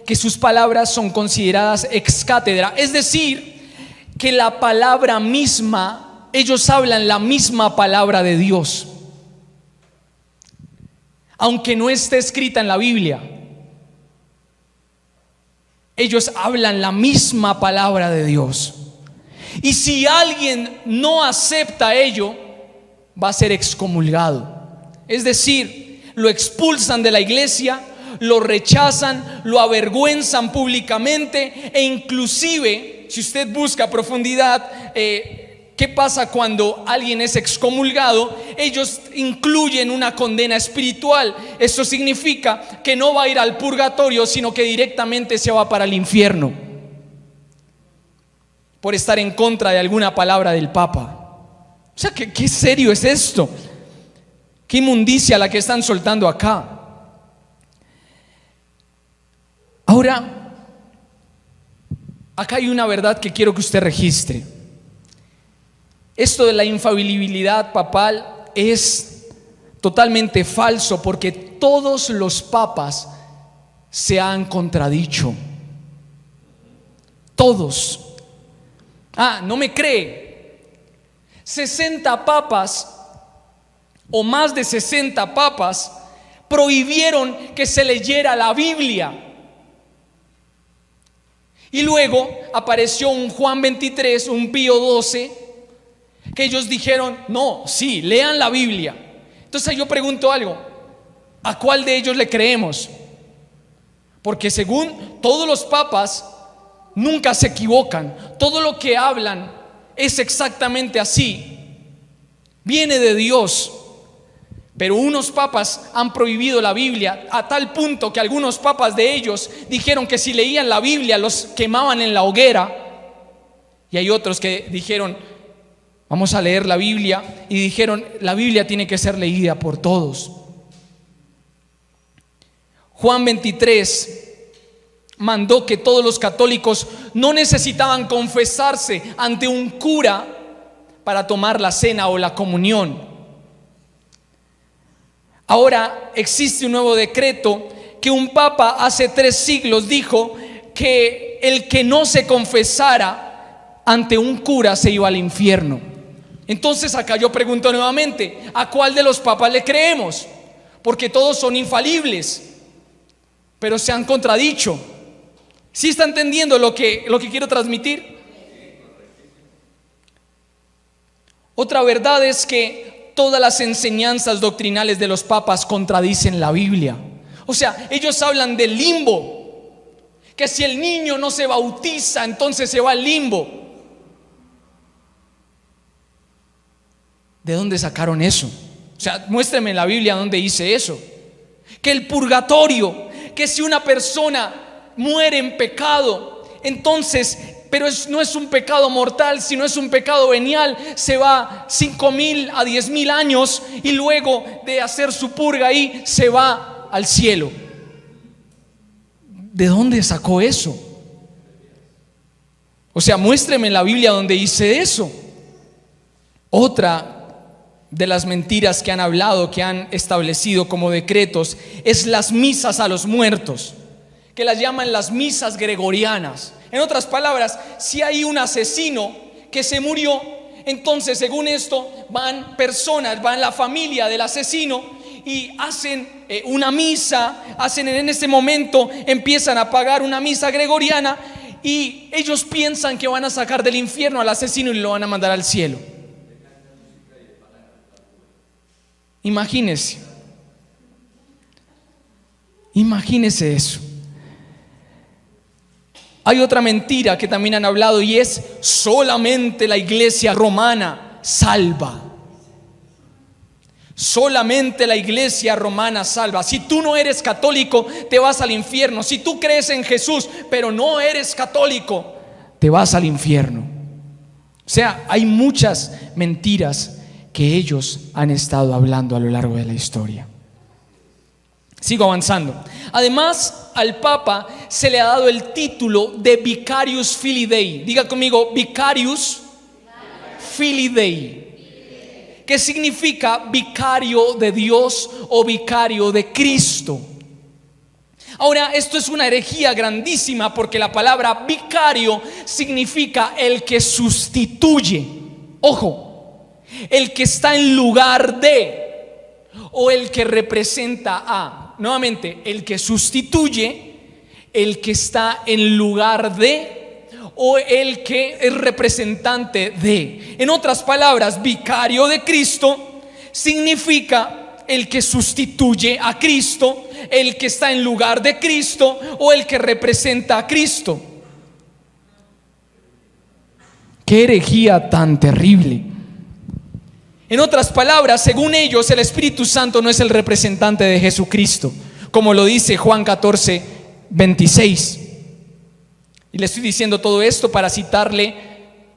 que sus palabras son consideradas ex cátedra, es decir, que la palabra misma, ellos hablan la misma palabra de Dios, aunque no esté escrita en la Biblia. Ellos hablan la misma palabra de Dios. Y si alguien no acepta ello, va a ser excomulgado. Es decir, lo expulsan de la iglesia, lo rechazan, lo avergüenzan públicamente e inclusive, si usted busca a profundidad, ¿qué pasa cuando alguien es excomulgado? Ellos incluyen una condena espiritual. Eso significa que no va a ir al purgatorio, sino que directamente se va para el infierno por estar en contra de alguna palabra del Papa. O sea, ¿qué serio es esto? Qué inmundicia la que están soltando acá. Ahora, acá hay una verdad que quiero que usted registre. Esto de la infalibilidad papal es totalmente falso, porque todos los papas se han contradicho. Todos. ¿No me cree? 60 papas o más de 60 papas prohibieron que se leyera la Biblia. Y luego apareció un Juan 23, un Pío XII, que ellos dijeron, no, sí, lean la Biblia. Entonces yo pregunto algo, ¿a cuál de ellos le creemos? Porque según todos los papas, nunca se equivocan. Todo lo que hablan es exactamente así. Viene de Dios. Pero unos papas han prohibido la Biblia a tal punto que algunos papas de ellos dijeron que si leían la Biblia los quemaban en la hoguera. Y hay otros que dijeron, vamos a leer la Biblia, y dijeron, la Biblia tiene que ser leída por todos. Juan 23 mandó que todos los católicos no necesitaban confesarse ante un cura para tomar la cena o la comunión. Ahora existe un nuevo decreto que un papa hace 3 siglos dijo que el que no se confesara ante un cura se iba al infierno. Entonces acá yo pregunto nuevamente, ¿a cuál de los papas le creemos? Porque todos son infalibles, pero se han contradicho. ¿Sí está entendiendo lo que quiero transmitir? Otra verdad es que todas las enseñanzas doctrinales de los papas contradicen la Biblia. O sea, ellos hablan del limbo, que si el niño no se bautiza, entonces se va al limbo. ¿De dónde sacaron eso? O sea, muéstreme en la Biblia dónde dice eso. Que el purgatorio, que si una persona muere en pecado, entonces, pero no es un pecado mortal, sino es un pecado venial, se va 5,000 a 10,000 años y luego de hacer su purga ahí, se va al cielo. ¿De dónde sacó eso? O sea, muéstreme en la Biblia donde dice eso. Otra de las mentiras que han hablado, que han establecido como decretos, es las misas a los muertos, que las llaman las misas gregorianas. En otras palabras, si hay un asesino que se murió, entonces según esto van personas, van la familia del asesino y hacen una misa, en ese momento empiezan a pagar una misa gregoriana y ellos piensan que van a sacar del infierno al asesino y lo van a mandar al cielo. Imagínese eso. Hay otra mentira que también han hablado y es: solamente la iglesia romana salva. Solamente la iglesia romana salva. Si tú no eres católico, te vas al infierno. Si tú crees en Jesús, pero no eres católico, te vas al infierno. O sea, hay muchas mentiras que ellos han estado hablando a lo largo de la historia. Sigo avanzando. Además, al Papa se le ha dado el título de Vicarius Filii Dei. Diga conmigo, Vicarius Filii Dei, que significa vicario de Dios o vicario de Cristo. Ahora, esto es una herejía grandísima, porque la palabra vicario significa el que sustituye. Ojo, el que está en lugar de, o el que representa a. Nuevamente, el que sustituye, el que está en lugar de, o el que es representante de. En otras palabras, vicario de Cristo significa el que sustituye a Cristo, el que está en lugar de Cristo o el que representa a Cristo. Qué herejía tan terrible. En otras palabras, según ellos, el Espíritu Santo no es el representante de Jesucristo, como lo dice Juan 14:26. Y le estoy diciendo todo esto para citarle,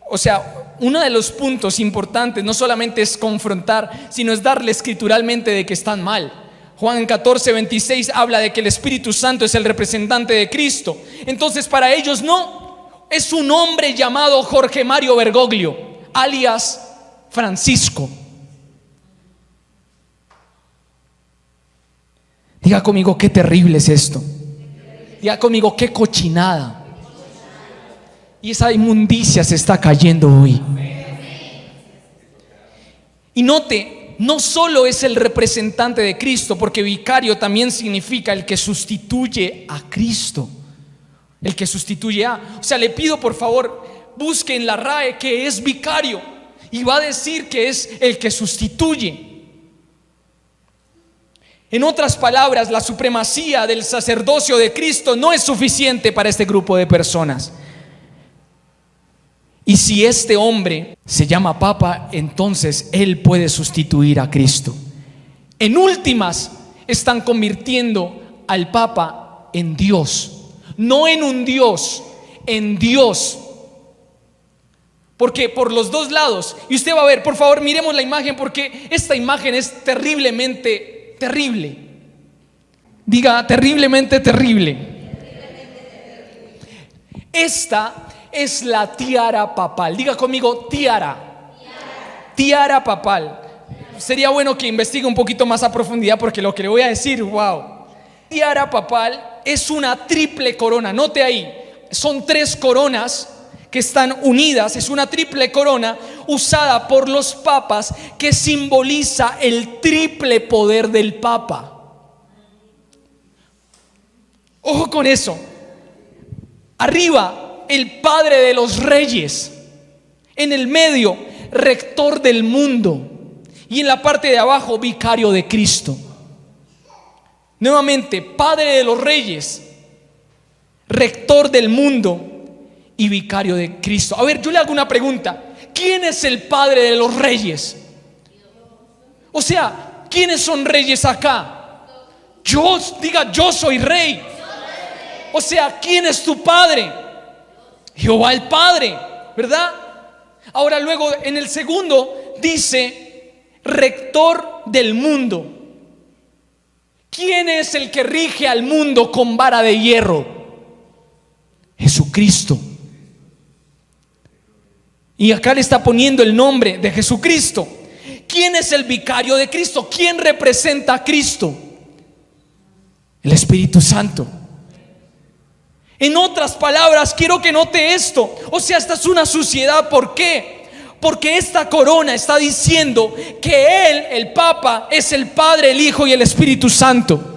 o sea, uno de los puntos importantes no solamente es confrontar, sino es darle escrituralmente de que están mal. Juan 14:26 habla de que el Espíritu Santo es el representante de Cristo. Entonces para ellos no, es un hombre llamado Jorge Mario Bergoglio, alias Francisco. Diga conmigo, qué terrible es esto. Diga conmigo, qué cochinada. Y esa inmundicia se está cayendo hoy. Y note, no solo es el representante de Cristo, porque vicario también significa el que sustituye a Cristo, el que sustituye a. O sea, le pido por favor, busque en la RAE que es vicario y va a decir que es el que sustituye. En otras palabras, la supremacía del sacerdocio de Cristo no es suficiente para este grupo de personas. Y si este hombre se llama Papa, entonces él puede sustituir a Cristo. En últimas, están convirtiendo al Papa en Dios, no en un Dios, en Dios. Porque por los dos lados, y usted va a ver, por favor, miremos la imagen, porque esta imagen es terriblemente terrible. Diga, terriblemente terrible. Esta es la tiara papal. Diga conmigo, tiara. Tiara papal. Sería bueno que investigue un poquito más a profundidad, porque lo que le voy a decir, wow. Tiara papal es una triple corona. Note ahí, son 3 coronas que están unidas. Es una triple corona usada por los papas, que simboliza el triple poder del papa. Ojo con eso. Arriba, el padre de los reyes. En el medio, rector del mundo. Y en la parte de abajo, vicario de Cristo. Nuevamente, padre de los reyes, rector del mundo y vicario de Cristo. A ver, yo le hago una pregunta. ¿Quién es el padre de los reyes? O sea, ¿quiénes son reyes acá? Yo soy rey. O sea, ¿quién es tu padre? Jehová el Padre, ¿verdad? Ahora luego en el segundo dice rector del mundo. ¿Quién es el que rige al mundo con vara de hierro? Jesucristo. Y acá le está poniendo el nombre de Jesucristo. ¿Quién es el vicario de Cristo? ¿Quién representa a Cristo? El Espíritu Santo. En otras palabras, quiero que note esto. O sea, esta es una suciedad. ¿Por qué? Porque esta corona está diciendo que Él, el Papa, es el Padre, el Hijo y el Espíritu Santo.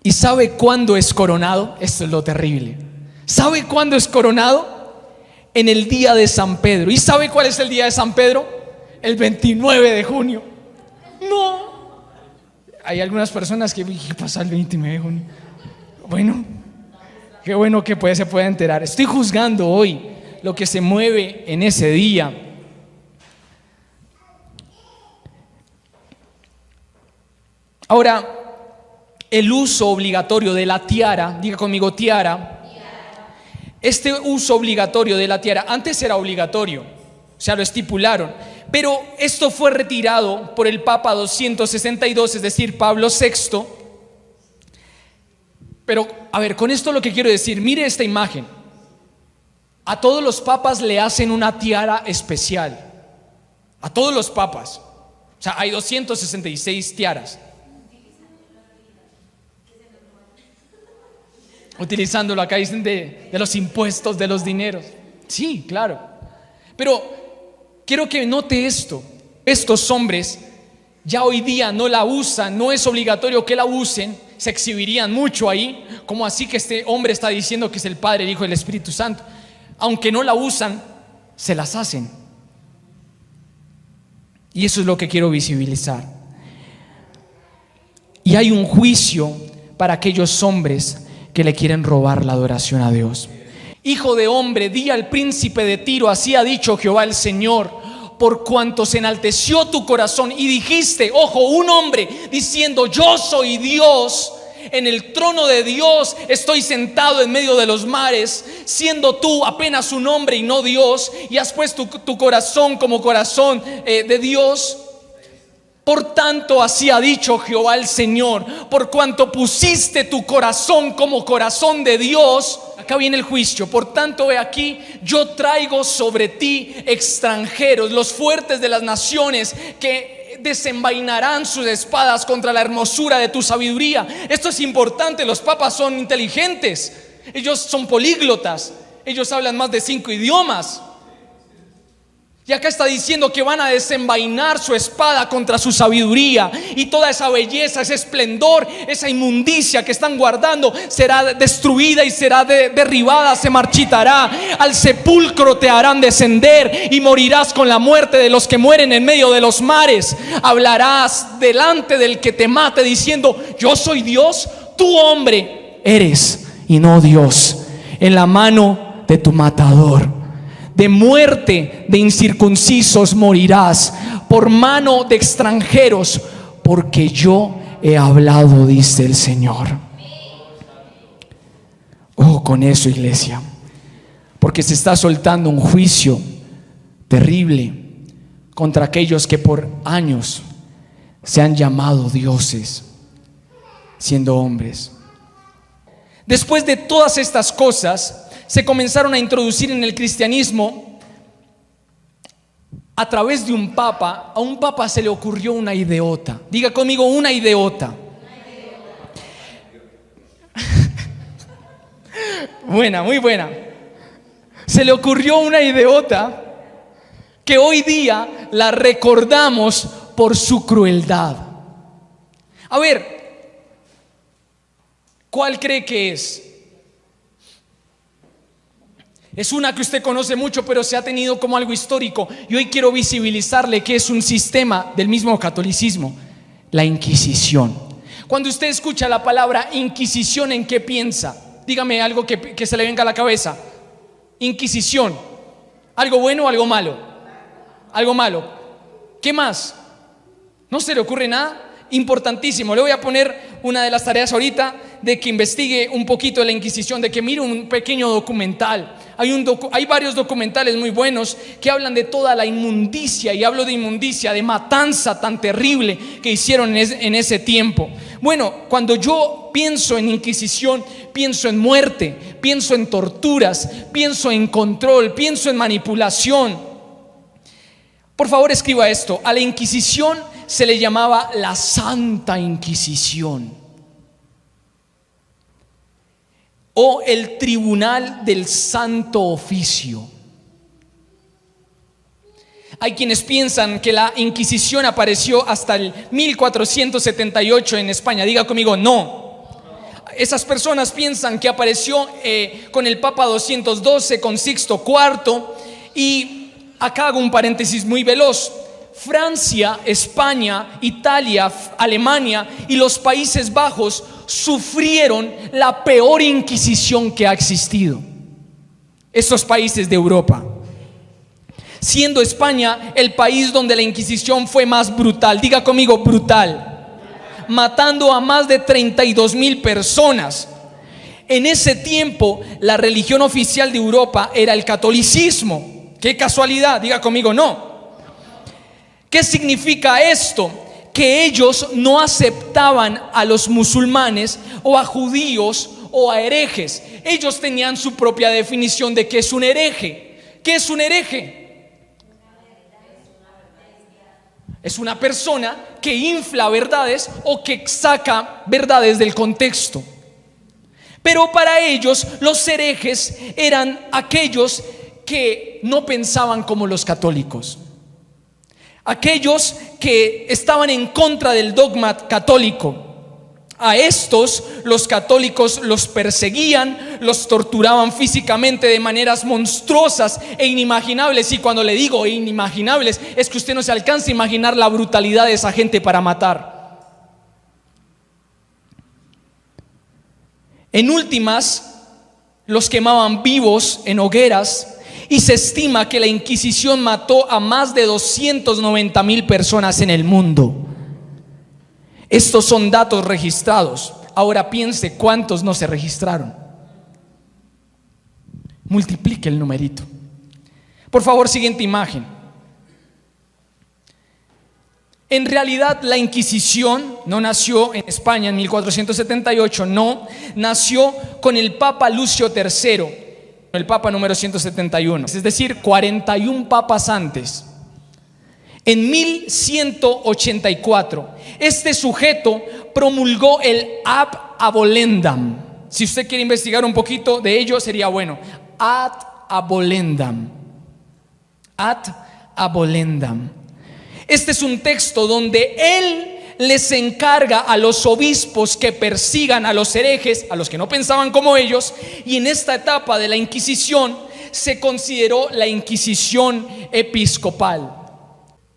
¿Y sabe cuándo es coronado? Esto es lo terrible. ¿Sabe cuándo es coronado? En el día de San Pedro. ¿Y sabe cuál es el día de San Pedro? El 29 de junio. No. Hay algunas personas que ¿qué pasa el 29 de junio? Bueno, qué bueno que se pueda enterar. Estoy juzgando hoy lo que se mueve en ese día. Ahora, el uso obligatorio de la tiara, diga conmigo tiara. Este uso obligatorio de la tiara, antes era obligatorio, o sea, lo estipularon, pero esto fue retirado por el Papa 262, es decir, Pablo VI. Pero, a ver, con esto lo que quiero decir, mire esta imagen. A todos los papas le hacen una tiara especial. A todos los papas. O sea, hay 266 tiaras. Utilizándolo acá, dicen de los impuestos, de los dineros. Sí, claro. Pero quiero que note esto. Estos hombres ya hoy día no la usan, no es obligatorio que la usen. Se exhibirían mucho ahí. Como así que este hombre está diciendo que es el Padre, el Hijo y el Espíritu Santo? Aunque no la usan, se las hacen. Y eso es lo que quiero visibilizar. Y hay un juicio para aquellos hombres que le quieren robar la adoración a Dios. Hijo de hombre, di al príncipe de Tiro, así ha dicho Jehová el Señor, por cuanto se enalteció tu corazón y dijiste, ojo, un hombre diciendo yo soy Dios, en el trono de Dios estoy sentado en medio de los mares, siendo tú apenas un hombre y no Dios, y has puesto tu corazón como corazón de Dios. Por tanto, así ha dicho Jehová el Señor, por cuanto pusiste tu corazón como corazón de Dios. Acá viene el juicio. Por tanto, he aquí, yo traigo sobre ti extranjeros, los fuertes de las naciones, que desenvainarán sus espadas contra la hermosura de tu sabiduría. Esto es importante. Los papas son inteligentes. Ellos son políglotas. Ellos hablan más de 5 idiomas. Y acá está diciendo que van a desenvainar su espada contra su sabiduría, y toda esa belleza, ese esplendor, esa inmundicia que están guardando será destruida y será derribada, se marchitará. Al sepulcro te harán descender y morirás con la muerte de los que mueren en medio de los mares. Hablarás delante del que te mate diciendo, yo soy Dios, tú hombre eres y no Dios, en la mano de tu matador. De muerte de incircuncisos morirás, por mano de extranjeros, porque yo he hablado, dice el Señor. Ojo con eso, iglesia, porque se está soltando un juicio terrible contra aquellos que por años se han llamado dioses, siendo hombres. Después de todas estas cosas, se comenzaron a introducir en el cristianismo a través de un papa. A un papa se le ocurrió una ideota. Diga conmigo, una ideota. Buena, muy buena. Se le ocurrió una ideota que hoy día la recordamos por su crueldad. A ver, ¿cuál cree que es? Es una que usted conoce mucho, pero se ha tenido como algo histórico. Y hoy quiero visibilizarle que es un sistema del mismo catolicismo. La Inquisición. Cuando usted escucha la palabra Inquisición, ¿en qué piensa? Dígame algo que se le venga a la cabeza. Inquisición. ¿Algo bueno o algo malo? Algo malo. ¿Qué más? ¿No se le ocurre nada? Importantísimo. Le voy a poner una de las tareas ahorita, de que investigue un poquito de la Inquisición, de que mire un pequeño documental. Hay varios documentales muy buenos que hablan de toda la inmundicia, y hablo de inmundicia, de matanza tan terrible que hicieron en ese tiempo. Bueno, cuando yo pienso en Inquisición, pienso en muerte, pienso en torturas, pienso en control, pienso en manipulación. Por favor, escriba esto: a la Inquisición se le llamaba la Santa Inquisición, o el Tribunal del Santo Oficio. Hay quienes piensan que la Inquisición apareció hasta el 1478 en España. Diga conmigo, no. Esas personas piensan que apareció con el Papa 212, con Sixto IV. Y acá hago un paréntesis muy veloz. Francia, España, Italia, Alemania y los Países Bajos sufrieron la peor Inquisición que ha existido. Estos países de Europa, siendo España el país donde la Inquisición fue más brutal. Diga conmigo, brutal. Matando a más de 32,000 personas. En ese tiempo la religión oficial de Europa era el catolicismo. Qué casualidad, diga conmigo, no. ¿Qué significa esto? Que ellos no aceptaban a los musulmanes o a judíos o a herejes. Ellos tenían su propia definición de qué es un hereje. ¿Qué es un hereje? Es una persona que infla verdades o que saca verdades del contexto. Pero para ellos los herejes eran aquellos que no pensaban como los católicos, aquellos que estaban en contra del dogma católico. A estos los católicos los perseguían, los torturaban físicamente de maneras monstruosas e inimaginables. Y cuando le digo inimaginables, es que usted no se alcanza a imaginar la brutalidad de esa gente para matar. En últimas, los quemaban vivos en hogueras. Y se estima que la Inquisición mató a más de 290,000 personas en el mundo. Estos son datos registrados. Ahora piense cuántos no se registraron. Multiplique el numerito. Por favor, siguiente imagen. En realidad la Inquisición no nació en España en 1478, no, nació con el Papa Lucio III, el Papa número 171, es decir, 41 papas antes. En 1184, este sujeto promulgó el Ad Abolendam. Si usted quiere investigar un poquito de ello, sería bueno. Ad Abolendam. Ad Abolendam. Este es un texto donde él les encarga a los obispos que persigan a los herejes, a los que no pensaban como ellos. Y en esta etapa de la Inquisición se consideró la Inquisición episcopal.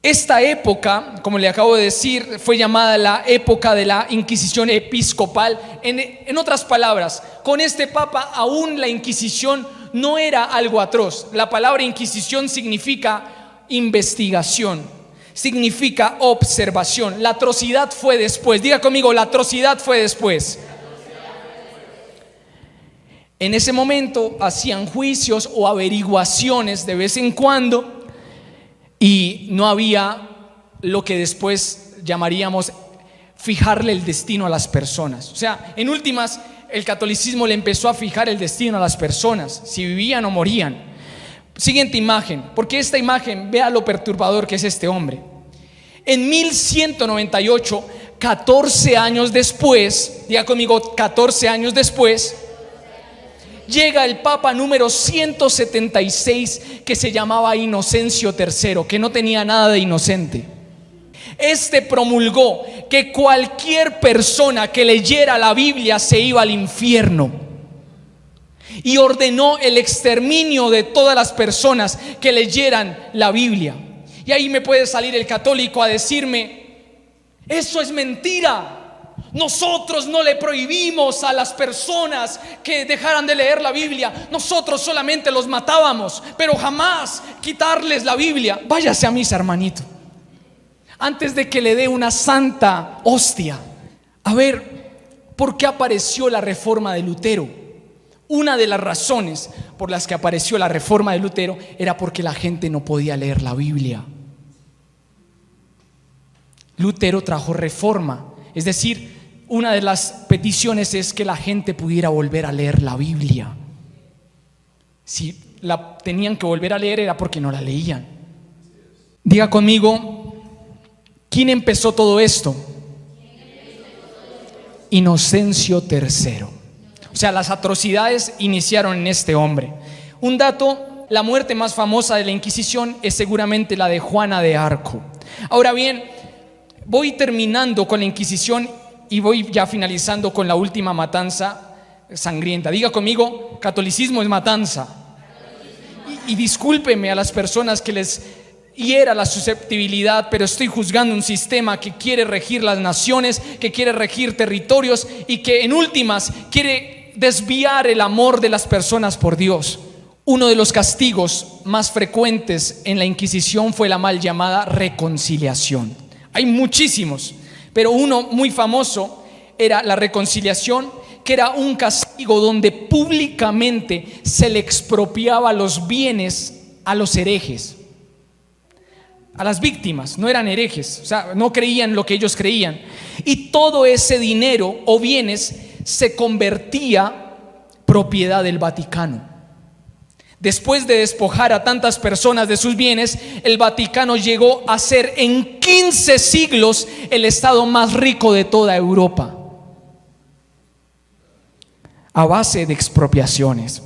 Esta época, como le acabo de decir, fue llamada la época de la Inquisición episcopal. En otras palabras, con este papa aún la Inquisición no era algo atroz. La palabra Inquisición significa investigación, significa observación. La atrocidad fue después. Diga conmigo, la atrocidad fue después. En ese momento hacían juicios o averiguaciones de vez en cuando, y no había lo que después llamaríamos fijarle el destino a las personas. O sea, en últimas, el catolicismo le empezó a fijar el destino a las personas, si vivían o morían. Siguiente imagen, porque esta imagen, vea lo perturbador que es este hombre. En 1198, 14 años después, diga conmigo, 14 años después, llega el Papa número 176, que se llamaba Inocencio III, que no tenía nada de inocente. Este promulgó que cualquier persona que leyera la Biblia se iba al infierno, y ordenó el exterminio de todas las personas que leyeran la Biblia. Y ahí me puede salir el católico a decirme: Eso es mentira. Nosotros no le prohibimos a las personas que dejaran de leer la Biblia. Nosotros solamente los matábamos, pero jamás quitarles la Biblia. Váyase a misa, hermanito, antes de que le dé una santa hostia. A ver, ¿por qué apareció la reforma de Lutero? Una de las razones por las que apareció la reforma de Lutero era porque la gente no podía leer la Biblia. Lutero trajo reforma, es decir, una de las peticiones es que la gente pudiera volver a leer la Biblia. Si la tenían que volver a leer era porque no la leían. Diga conmigo, ¿quién empezó todo esto? Inocencio III. O sea, las atrocidades iniciaron en este hombre. Un dato: la muerte más famosa de la Inquisición es seguramente la de Juana de Arco. Ahora bien, voy terminando con la Inquisición y voy ya finalizando con la última matanza sangrienta. Diga conmigo, catolicismo es matanza. Y discúlpeme a las personas que les hiera la susceptibilidad, pero estoy juzgando un sistema que quiere regir las naciones, que quiere regir territorios y que en últimas quiere desviar el amor de las personas por Dios. Uno de los castigos más frecuentes en la Inquisición fue la mal llamada reconciliación. Hay muchísimos, pero uno muy famoso era la reconciliación, que era un castigo donde públicamente se le expropiaba los bienes a los herejes, a las víctimas. No eran herejes, o sea, no creían lo que ellos creían, y todo ese dinero o bienes se convertía propiedad del Vaticano. Después de despojar a tantas personas de sus bienes, el Vaticano llegó a ser en 15 siglos el estado más rico de toda Europa, a base de expropiaciones.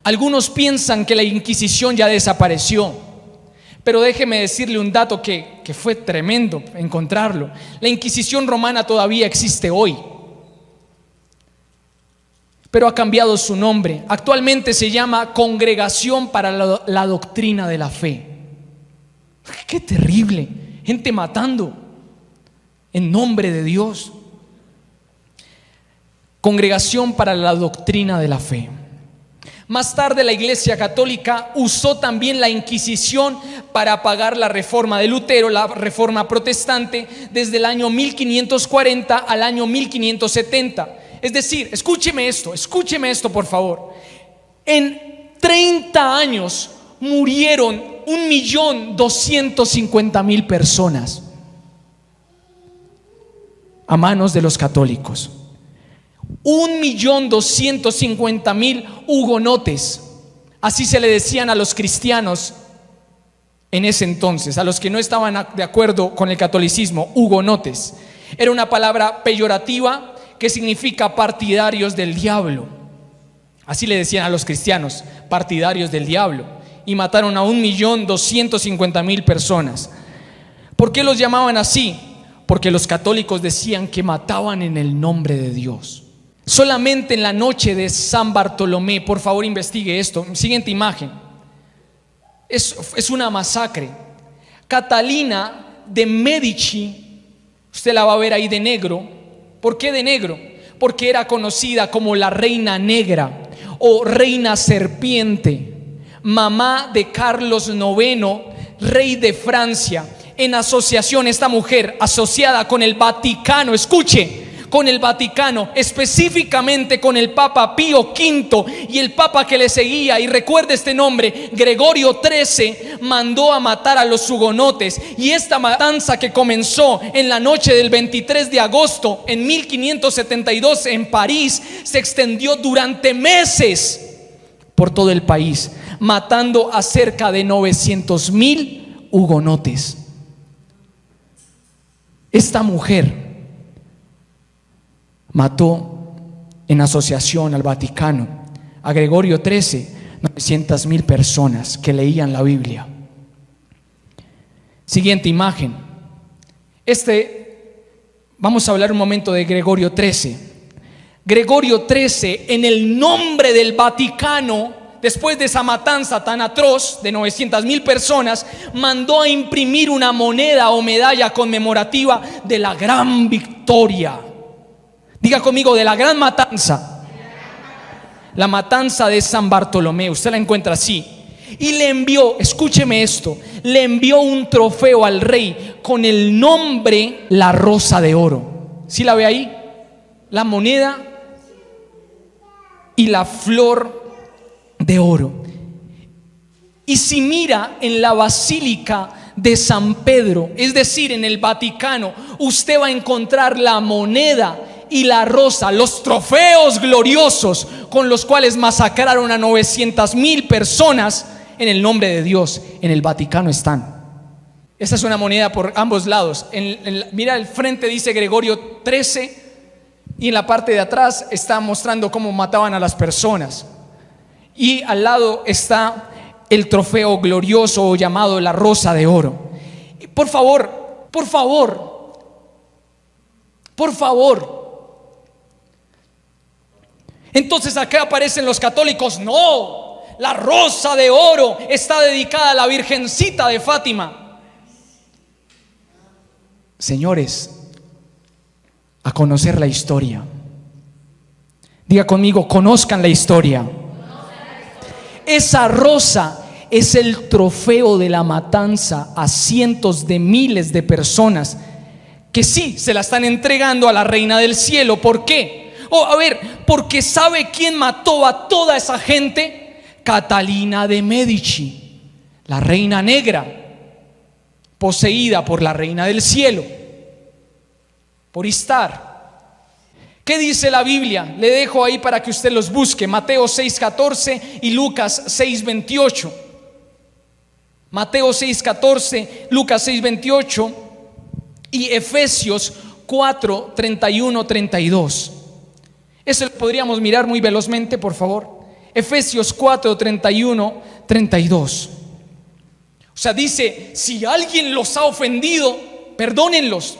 Algunos piensan que la Inquisición ya desapareció, pero déjeme decirle un dato que fue tremendo encontrarlo. La Inquisición romana todavía existe hoy, pero ha cambiado su nombre. Actualmente se llama Congregación para la Doctrina de la Fe. ¡Qué terrible! Gente matando en nombre de Dios. Congregación para la Doctrina de la Fe. Más tarde la Iglesia Católica usó también la Inquisición para apagar la reforma de Lutero, la reforma protestante, desde el año 1540 al año 1570. Es decir, escúcheme esto por favor. En 30 años murieron 1.250.000 personas a manos de los católicos. 1.250.000 hugonotes, así se le decían a los cristianos en ese entonces, a los que no estaban de acuerdo con el catolicismo, hugonotes. Era una palabra peyorativa que significa partidarios del diablo. Así le decían a los cristianos, partidarios del diablo, y mataron a 1.250.000 personas. ¿Por qué los llamaban así? Porque los católicos decían que mataban en el nombre de Dios. Solamente en la noche de San Bartolomé, por favor investigue esto, siguiente imagen, es una masacre. Catalina de Medici, usted la va a ver ahí de negro. ¿Por qué de negro? Porque era conocida como la reina negra o reina serpiente, mamá de Carlos IX, rey de Francia. En asociación, esta mujer asociada con el Vaticano, escuche, con el Vaticano, específicamente con el Papa Pío V y el Papa que le seguía, y recuerde este nombre, Gregorio XIII, mandó a matar a los hugonotes. Y esta matanza, que comenzó en la noche del 23 de agosto en 1572 en París, se extendió durante meses por todo el país, matando a cerca de 900.000 hugonotes. Esta mujer mató en asociación al Vaticano, a Gregorio XIII, 900.000 personas que leían la Biblia. Siguiente imagen. Vamos a hablar un momento de Gregorio XIII. Gregorio XIII, en el nombre del Vaticano, después de esa matanza tan atroz de 900,000 personas, mandó a imprimir una moneda o medalla conmemorativa de la gran victoria. Diga conmigo, de la gran matanza. La matanza de San Bartolomé, usted la encuentra así. Y le envió, escúcheme esto, le envió un trofeo al rey con el nombre La Rosa de Oro. ¿Sí la ve ahí? La moneda y la flor de oro. Y si mira en la Basílica de San Pedro, es decir, en el Vaticano, usted va a encontrar la moneda y la rosa, los trofeos gloriosos con los cuales masacraron a 900,000 personas en el nombre de Dios. En el Vaticano están. Esta es una moneda por ambos lados. Mira, el frente dice Gregorio XIII y en la parte de atrás está mostrando cómo mataban a las personas. Y al lado está el trofeo glorioso llamado la Rosa de Oro. Por favor, por favor, por favor. Entonces acá aparecen los católicos. No, la Rosa de Oro está dedicada a la Virgencita de Fátima. Señores, a conocer la historia. Diga conmigo, conozcan la historia. Esa rosa es el trofeo de la matanza a cientos de miles de personas que sí se la están entregando a la Reina del Cielo. ¿Por qué? Porque ¿sabe quién mató a toda esa gente? Catalina de Medici, la reina negra, poseída por la Reina del Cielo, por Istar. ¿Qué dice la Biblia? Le dejo ahí para que usted los busque. Mateo 6:14 y Lucas 6:28. Mateo 6:14, Lucas 6:28 y Efesios 4:31-32. Eso lo podríamos mirar muy velozmente, por favor. Efesios 4:31-32. O sea, dice, si alguien los ha ofendido, perdónenlos.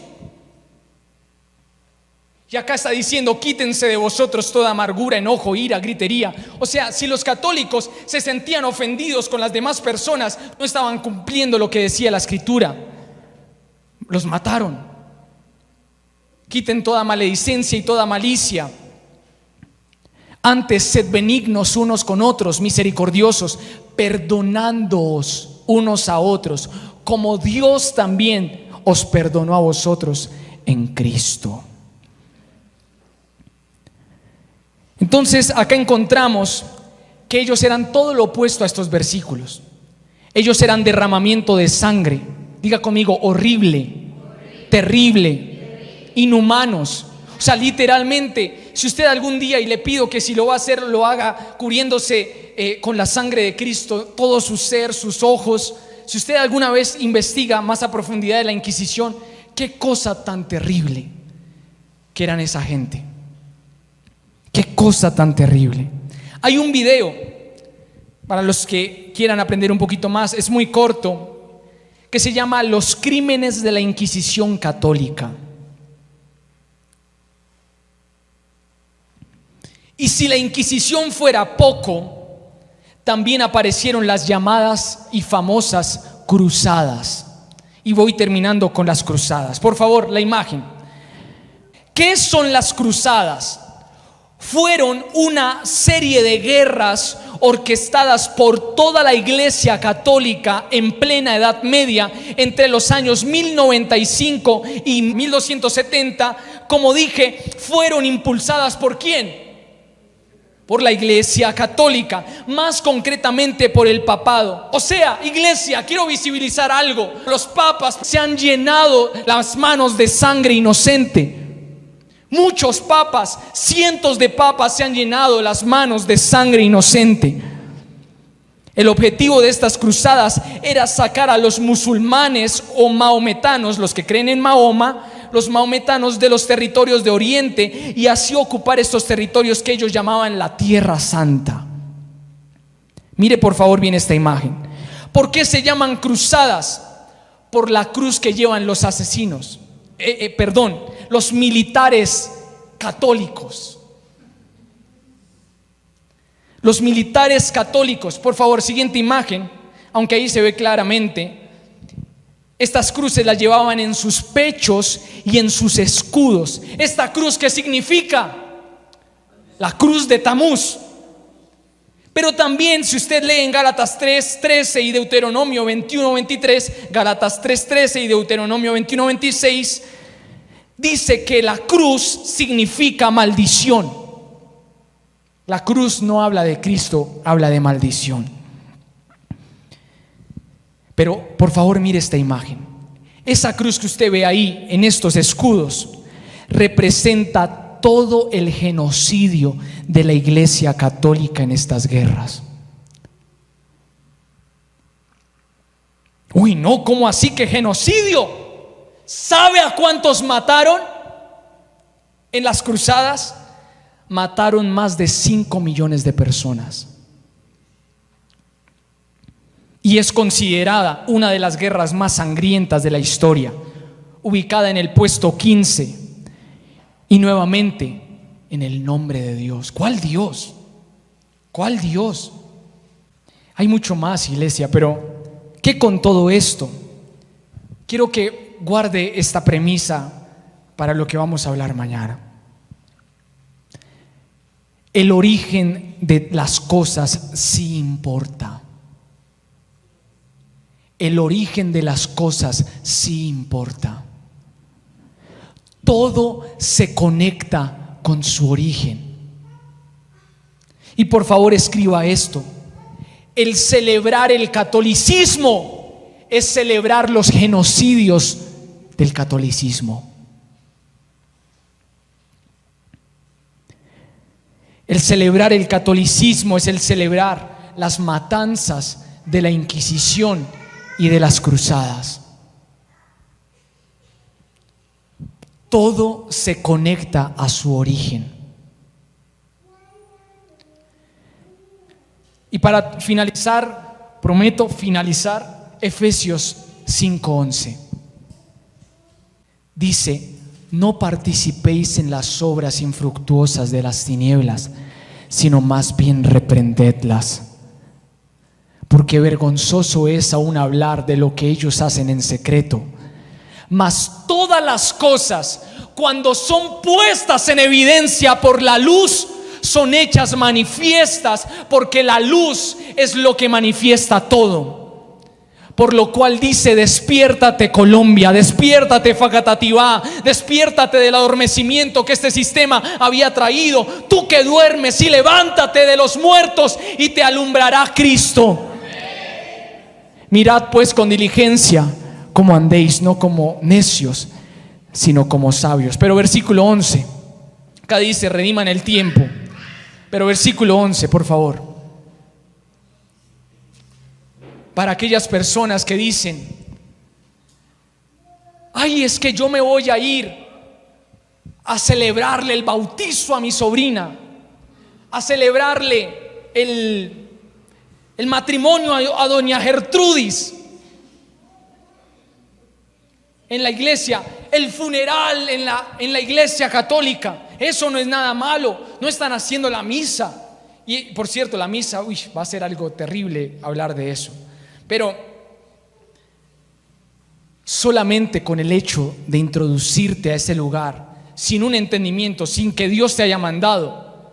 Y acá está diciendo, quítense de vosotros toda amargura, enojo, ira, gritería. O sea, si los católicos se sentían ofendidos con las demás personas, no estaban cumpliendo lo que decía la Escritura. Los mataron. Quiten toda maledicencia y toda malicia. Antes, sed benignos unos con otros, misericordiosos, perdonándoos unos a otros, como Dios también os perdonó a vosotros en Cristo. Entonces acá encontramos que ellos eran todo lo opuesto a estos versículos. Ellos eran derramamiento de sangre. Diga conmigo, horrible, terrible, inhumanos. O sea, literalmente, si usted algún día, y le pido que si lo va a hacer, lo haga cubriéndose con la sangre de Cristo, todo su ser, sus ojos. Si usted alguna vez investiga más a profundidad de la Inquisición, qué cosa tan terrible que eran esa gente. Qué cosa tan terrible. Hay un video, para los que quieran aprender un poquito más, es muy corto, que se llama Los crímenes de la Inquisición Católica. Y si la Inquisición fuera poco, también aparecieron las llamadas y famosas cruzadas. Y voy terminando con las cruzadas. Por favor, la imagen. ¿Qué son las cruzadas? Fueron una serie de guerras orquestadas por toda la Iglesia Católica en plena Edad Media entre los años 1095 y 1270. Como dije, fueron impulsadas ¿por quién? Por la Iglesia Católica, más concretamente por el papado. O sea, Iglesia, quiero visibilizar algo. Los papas se han llenado las manos de sangre inocente. Muchos papas, cientos de papas se han llenado las manos de sangre inocente. El objetivo de estas cruzadas era sacar a los musulmanes o mahometanos, los que creen en Mahoma, los mahometanos, de los territorios de Oriente, y así ocupar estos territorios que ellos llamaban la Tierra Santa. Mire por favor bien esta imagen. ¿Por qué se llaman cruzadas? Por la cruz que llevan los asesinos. Los militares católicos. Los militares católicos, por favor, siguiente imagen, aunque ahí se ve claramente, estas cruces las llevaban en sus pechos y en sus escudos. ¿Esta cruz qué significa? La cruz de Tamuz. Pero también, si usted lee en Gálatas 3:13 y Deuteronomio 21:23, Gálatas 3:13 y Deuteronomio 21:26, dice que la cruz significa maldición. La cruz no habla de Cristo, habla de maldición. Pero por favor mire esta imagen. Esa cruz que usted ve ahí en estos escudos representa todo el genocidio de la Iglesia Católica en estas guerras. Uy, no, ¿cómo así que genocidio? ¿Sabe a cuántos mataron en las cruzadas? Mataron más de 5 millones de personas. Y es considerada una de las guerras más sangrientas de la historia, ubicada en el puesto 15. Y nuevamente, en el nombre de Dios. ¿Cuál Dios? ¿Cuál Dios? Hay mucho más, iglesia, pero ¿qué con todo esto? Quiero que guarde esta premisa para lo que vamos a hablar mañana. El origen de las cosas sí importa. El origen de las cosas sí importa. Todo se conecta con su origen. Y por favor escriba esto: el celebrar el catolicismo es celebrar los genocidios del catolicismo. El celebrar el catolicismo es el celebrar las matanzas de la Inquisición y de las cruzadas. Todo se conecta a su origen. Y para finalizar, prometo finalizar, Efesios 5:11. Dice: no participéis en las obras infructuosas de las tinieblas, sino más bien reprendedlas. Porque vergonzoso es aún hablar de lo que ellos hacen en secreto. Mas todas las cosas, cuando son puestas en evidencia por la luz, son hechas manifiestas, porque la luz es lo que manifiesta todo. Por lo cual dice: despiértate, Colombia, despiértate, Facatativá, despiértate del adormecimiento que este sistema había traído. Tú que duermes, y levántate de los muertos, y te alumbrará Cristo. Mirad pues con diligencia cómo andéis, no como necios, sino como sabios. Pero versículo 11, acá dice: rediman el tiempo. Pero versículo 11, por favor, para aquellas personas que dicen: ay, es que yo me voy a ir a celebrarle el bautizo a mi sobrina, a celebrarle el matrimonio a doña Gertrudis en la iglesia, el funeral en la iglesia católica. Eso no es nada malo, no están haciendo la misa. Y por cierto, la misa, va a ser algo terrible hablar de eso. Pero solamente con el hecho de introducirte a ese lugar, sin un entendimiento, sin que Dios te haya mandado,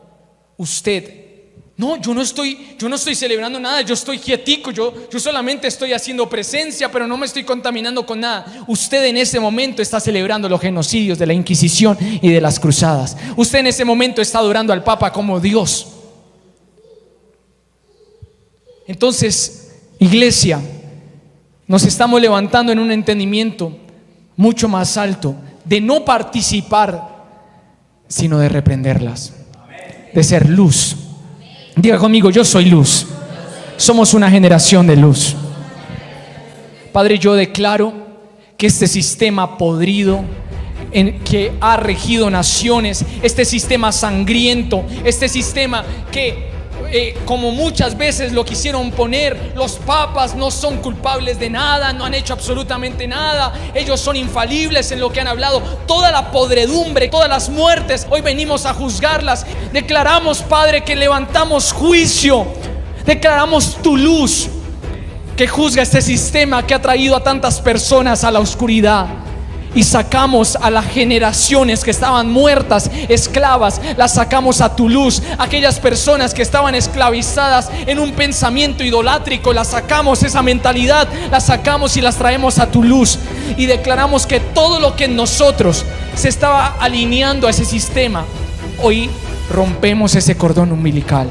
usted: no, yo no estoy celebrando nada, yo estoy quietico, yo solamente estoy haciendo presencia, pero no me estoy contaminando con nada. Usted en ese momento está celebrando los genocidios de la Inquisición y de las cruzadas. Usted en ese momento está adorando al Papa como Dios. Entonces, iglesia, nos estamos levantando en un entendimiento mucho más alto de no participar, sino de reprenderlas, de ser luz. Diga conmigo: yo soy luz. Somos una generación de luz. Padre, yo declaro que este sistema podrido que ha regido naciones, este sistema sangriento, este sistema que como muchas veces lo quisieron poner, los papas no son culpables de nada, no han hecho absolutamente nada, ellos son infalibles en lo que han hablado. Toda la podredumbre, todas las muertes, hoy venimos a juzgarlas. Declaramos, Padre, que levantamos juicio, declaramos tu luz que juzga este sistema que ha traído a tantas personas a la oscuridad. Y sacamos a las generaciones que estaban muertas, esclavas, las sacamos a tu luz. Aquellas personas que estaban esclavizadas en un pensamiento idolátrico, las sacamos, esa mentalidad, las sacamos y las traemos a tu luz. Y declaramos que todo lo que en nosotros se estaba alineando a ese sistema, hoy rompemos ese cordón umbilical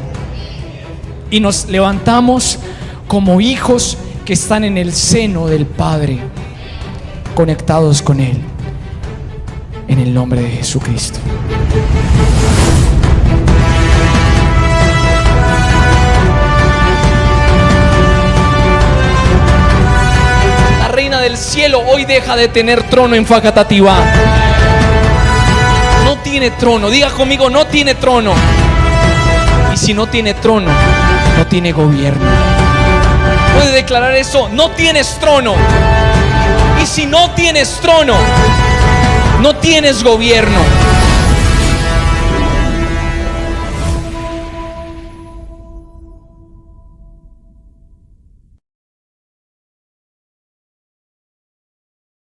y nos levantamos como hijos que están en el seno del Padre, conectados con Él, en el nombre de Jesucristo. La reina del cielo hoy deja de tener trono en Facatativá. No tiene trono. Diga conmigo, no tiene trono. Y si no tiene trono, no tiene gobierno. Puede declarar eso: no tienes trono. Y si no tienes trono, no tienes gobierno.